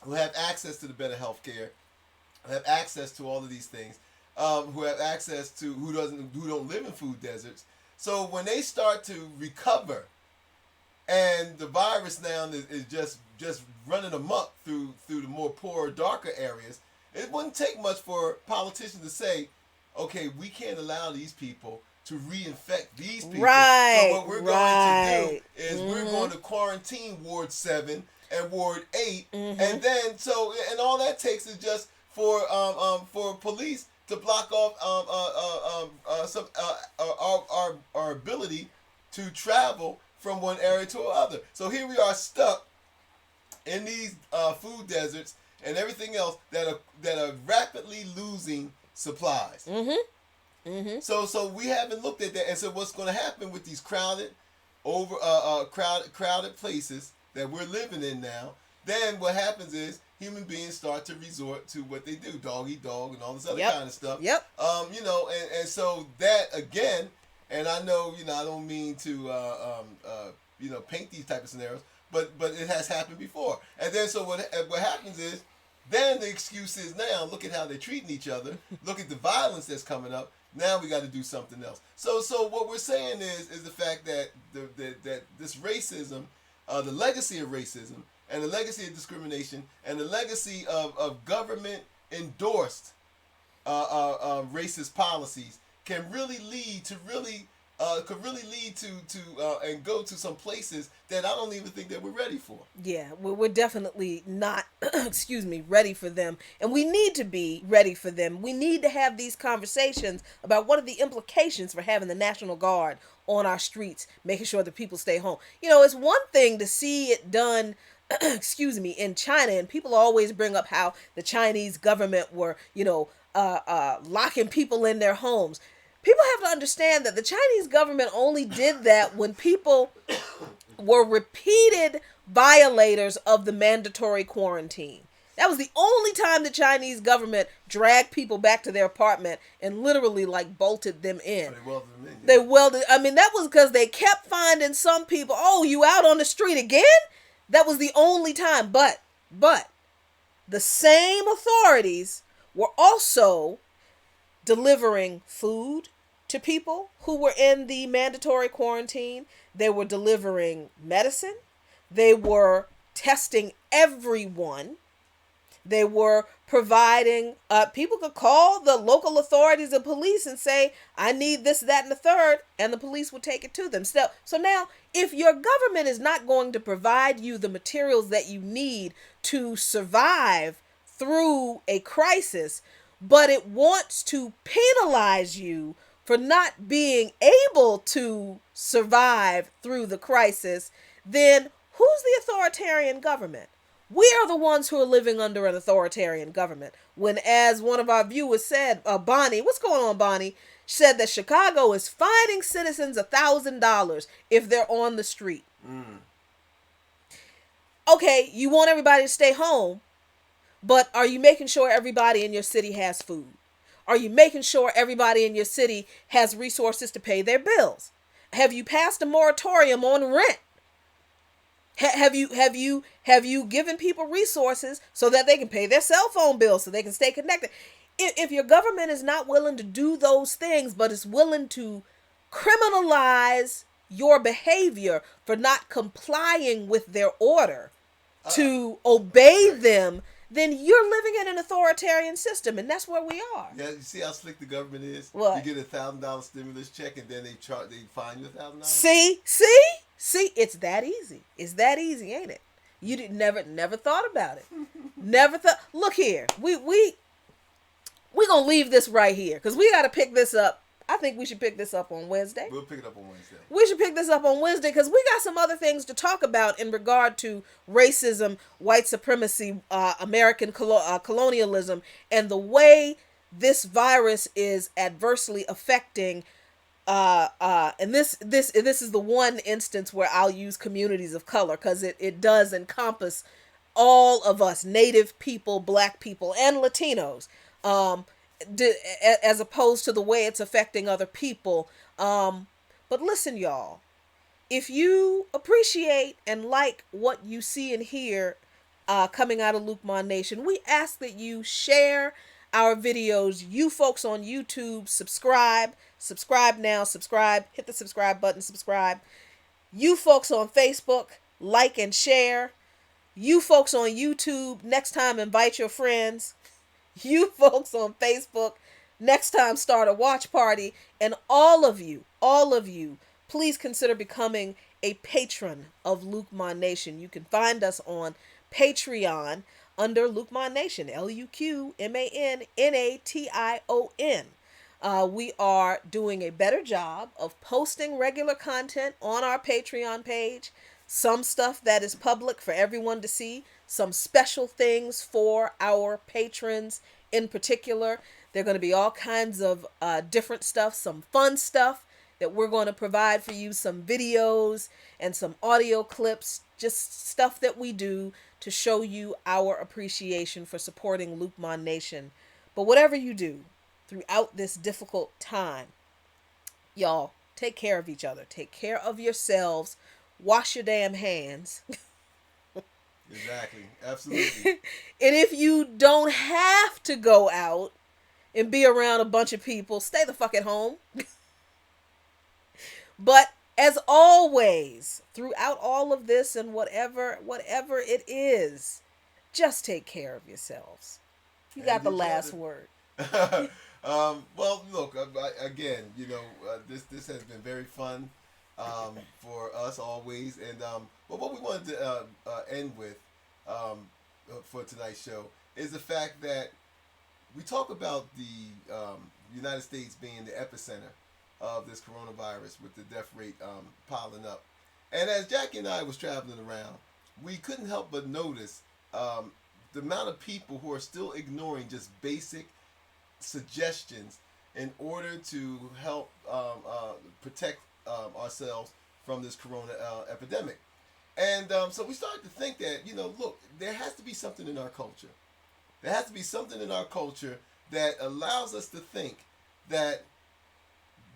who have access to the better health care, have access to all of these things, who have access to who don't live in food deserts. So when they start to recover, and the virus now is just running amok through the more poor, darker areas, it wouldn't take much for politicians to say, okay, we can't allow these people to reinfect these people. Right. So what we're going to do is we're going to quarantine Ward 7 and Ward 8, and then and all that takes is just for police to block off our ability to travel from one area to another. So here we are stuck in these food deserts and everything else that are rapidly losing supplies. So we haven't looked at that, and so what's going to happen with these crowded places that we're living in now? Then what happens is human beings start to resort to what they do, dog eat dog, and all this other kind of stuff. Yep. And so that again, and I know I don't mean to paint these type of scenarios, but it has happened before. And then so what happens is, then the excuse is now look at how they're treating each other, look at the violence that's coming up. Now we got to do something else. So what we're saying is the fact that that this racism, the legacy of racism, and the legacy of discrimination, and the legacy of government endorsed racist policies can really lead to and go to some places that I don't even think that we're ready for. Yeah, we're definitely not, ready for them. And we need to be ready for them. We need to have these conversations about what are the implications for having the National Guard on our streets, making sure that people stay home. It's one thing to see it done, in China, and people always bring up how the Chinese government were, locking people in their homes. People have to understand that the Chinese government only did that when people were repeated violators of the mandatory quarantine. That was the only time the Chinese government dragged people back to their apartment and literally bolted them in. They welded them in. Yeah. They welded. That was because they kept finding some people. Oh, you out on the street again? That was the only time. But the same authorities were also delivering food to people who were in the mandatory quarantine. They were delivering medicine. They were testing everyone. They were providing, people could call the local authorities and police and say, I need this, that, and the third, and the police would take it to them. So now, if your government is not going to provide you the materials that you need to survive through a crisis, but it wants to penalize you for not being able to survive through the crisis, then who's the authoritarian government? We are the ones who are living under an authoritarian government. When, as one of our viewers said, Bonnie, what's going on, Bonnie? Said that Chicago is fining citizens $1,000 if they're on the street. Okay, you want everybody to stay home, but are you making sure everybody in your city has food? Are you making sure everybody in your city has resources to pay their bills? Have you passed a moratorium on rent? Have you given people resources so that they can pay their cell phone bills, so they can stay connected? If your government is not willing to do those things, but is willing to criminalize your behavior for not complying with their order, to obey them, then you're living in an authoritarian system, and that's where we are. Yeah, you see how slick the government is? What? You get $1,000 stimulus check, and then they fine you $1,000. See, it's that easy. It's that easy, ain't it? You never thought about it. Never thought. Look here, we gonna leave this right here because we got to pick this up. I think we should pick this up on Wednesday. We'll pick it up on Wednesday. We should pick this up on Wednesday because we got some other things to talk about in regard to racism, white supremacy, American colonialism, and the way this virus is adversely affecting And this is the one instance where I'll use communities of color, because it does encompass all of us, Native people, Black people, and Latinos, um, as opposed to the way it's affecting other people. But listen, y'all, if you appreciate and like what you see and hear coming out of Luqman Nation, we ask that you share our videos. You folks on YouTube, subscribe now, hit the subscribe button, subscribe. You folks on Facebook, like and share. You folks on YouTube, next time invite your friends. You folks on Facebook, next time start a watch party. And all of you, please consider becoming a patron of Luqman Nation. You can find us on Patreon under Luqman Nation, LuqManNation. We are doing a better job of posting regular content on our Patreon page. Some stuff that is public for everyone to see, some special things for our patrons in particular. There are going to be all kinds of different stuff, some fun stuff that we're going to provide for you, some videos and some audio clips, just stuff that we do to show you our appreciation for supporting Luqman Nation. But whatever you do throughout this difficult time, y'all, take care of each other. Take care of yourselves. Wash your damn hands. Exactly. Absolutely. And if you don't have to go out and be around a bunch of people, stay the fuck at home. But as always, throughout all of this and whatever it is, just take care of yourselves. You got the last word. Well, look, again, this has been very fun for us always, and but what we wanted to end with for tonight's show is the fact that we talk about the United States being the epicenter of this coronavirus, with the death rate piling up. And as Jackie and I was traveling around, we couldn't help but notice the amount of people who are still ignoring just basic suggestions in order to help protect ourselves from this corona epidemic. And so we started to think that, look, there has to be something in our culture. There has to be something in our culture that allows us to think that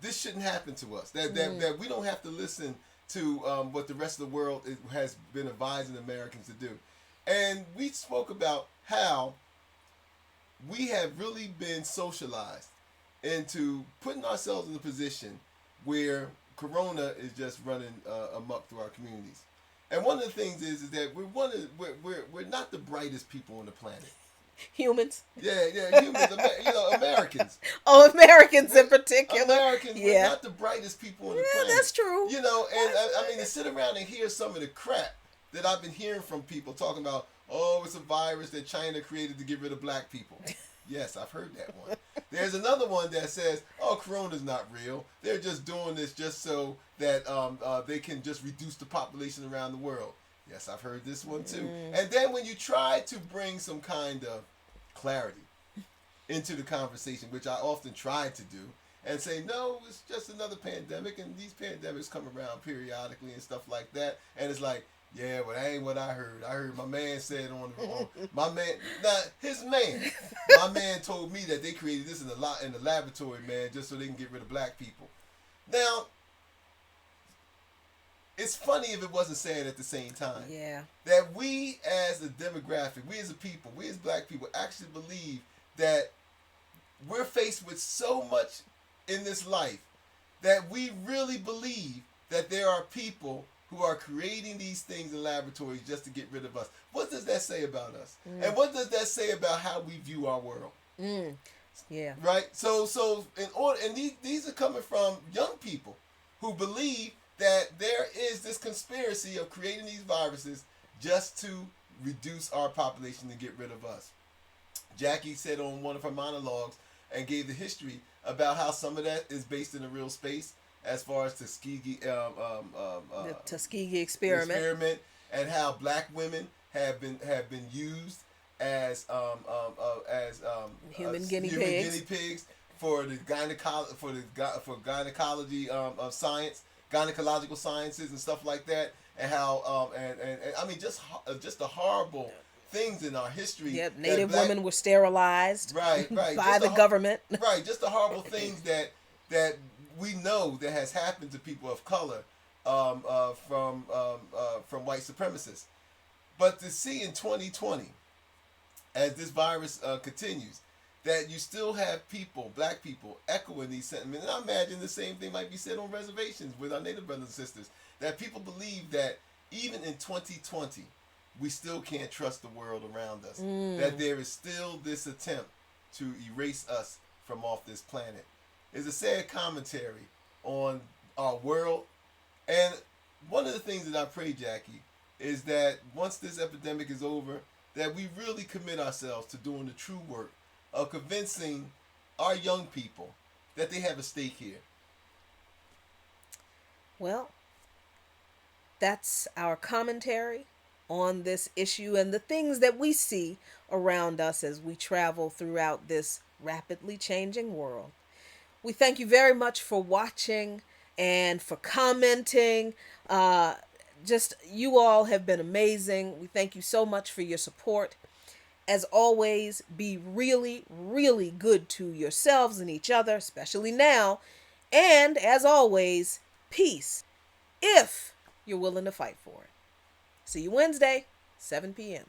this shouldn't happen to us. That we don't have to listen to what the rest of the world has been advising Americans to do. And we spoke about how we have really been socialized into putting ourselves in a position where corona is just running amok through our communities. And one of the things is that we're not the brightest people on the planet. Humans. Yeah, humans. Americans. Oh, Americans in particular. Americans, we're not the brightest people on the planet. Yeah, that's true. And I mean, to sit around and hear some of the crap that I've been hearing from people talking about, oh, it's a virus that China created to get rid of black people. Yes, I've heard that one. There's another one that says, oh, corona's not real. They're just doing this just so that they can just reduce the population around the world. Yes, I've heard this one too. And then when you try to bring some kind of clarity into the conversation, which I often try to do, and say, no, it's just another pandemic, and these pandemics come around periodically and stuff like that. And it's like, yeah, but that ain't what I heard. I heard my man said my man told me that they created this in the laboratory, man, just so they can get rid of black people. Now, it's funny if it wasn't said at the same time. Yeah. That we as a demographic, we as a people, we as black people actually believe that we're faced with so much in this life that we really believe that there are people who are creating these things in laboratories just to get rid of us. What does that say about us? And what does that say about how we view our world? Yeah. Right? So these are coming from young people who believe that there is this conspiracy of creating these viruses just to reduce our population to get rid of us. Jackie said on one of her monologues and gave the history about how some of that is based in a real space, as far as Tuskegee, the Tuskegee experiment, and how black women have been used as human guinea pigs for the gynecology of science, gynecological sciences and stuff like that, and how and I mean just the horrible things in our history Yep, that Native black women were sterilized right by the government. right just the horrible things that we know that has happened to people of color from white supremacists. But to see in 2020, as this virus continues, that you still have people, black people, echoing these sentiments. And I imagine the same thing might be said on reservations with our Native brothers and sisters. That people believe that even in 2020, we still can't trust the world around us. That there is still this attempt to erase us from off this planet. It's a sad commentary on our world. And one of the things that I pray, Jackie, is that once this epidemic is over, that we really commit ourselves to doing the true work of convincing our young people that they have a stake here. Well, that's our commentary on this issue and the things that we see around us as we travel throughout this rapidly changing world. We thank you very much for watching and for commenting. Just you all have been amazing. We thank you so much for your support. As always, be really, really good to yourselves and each other, especially now. And as always, peace if you're willing to fight for it. See you Wednesday, 7 p.m.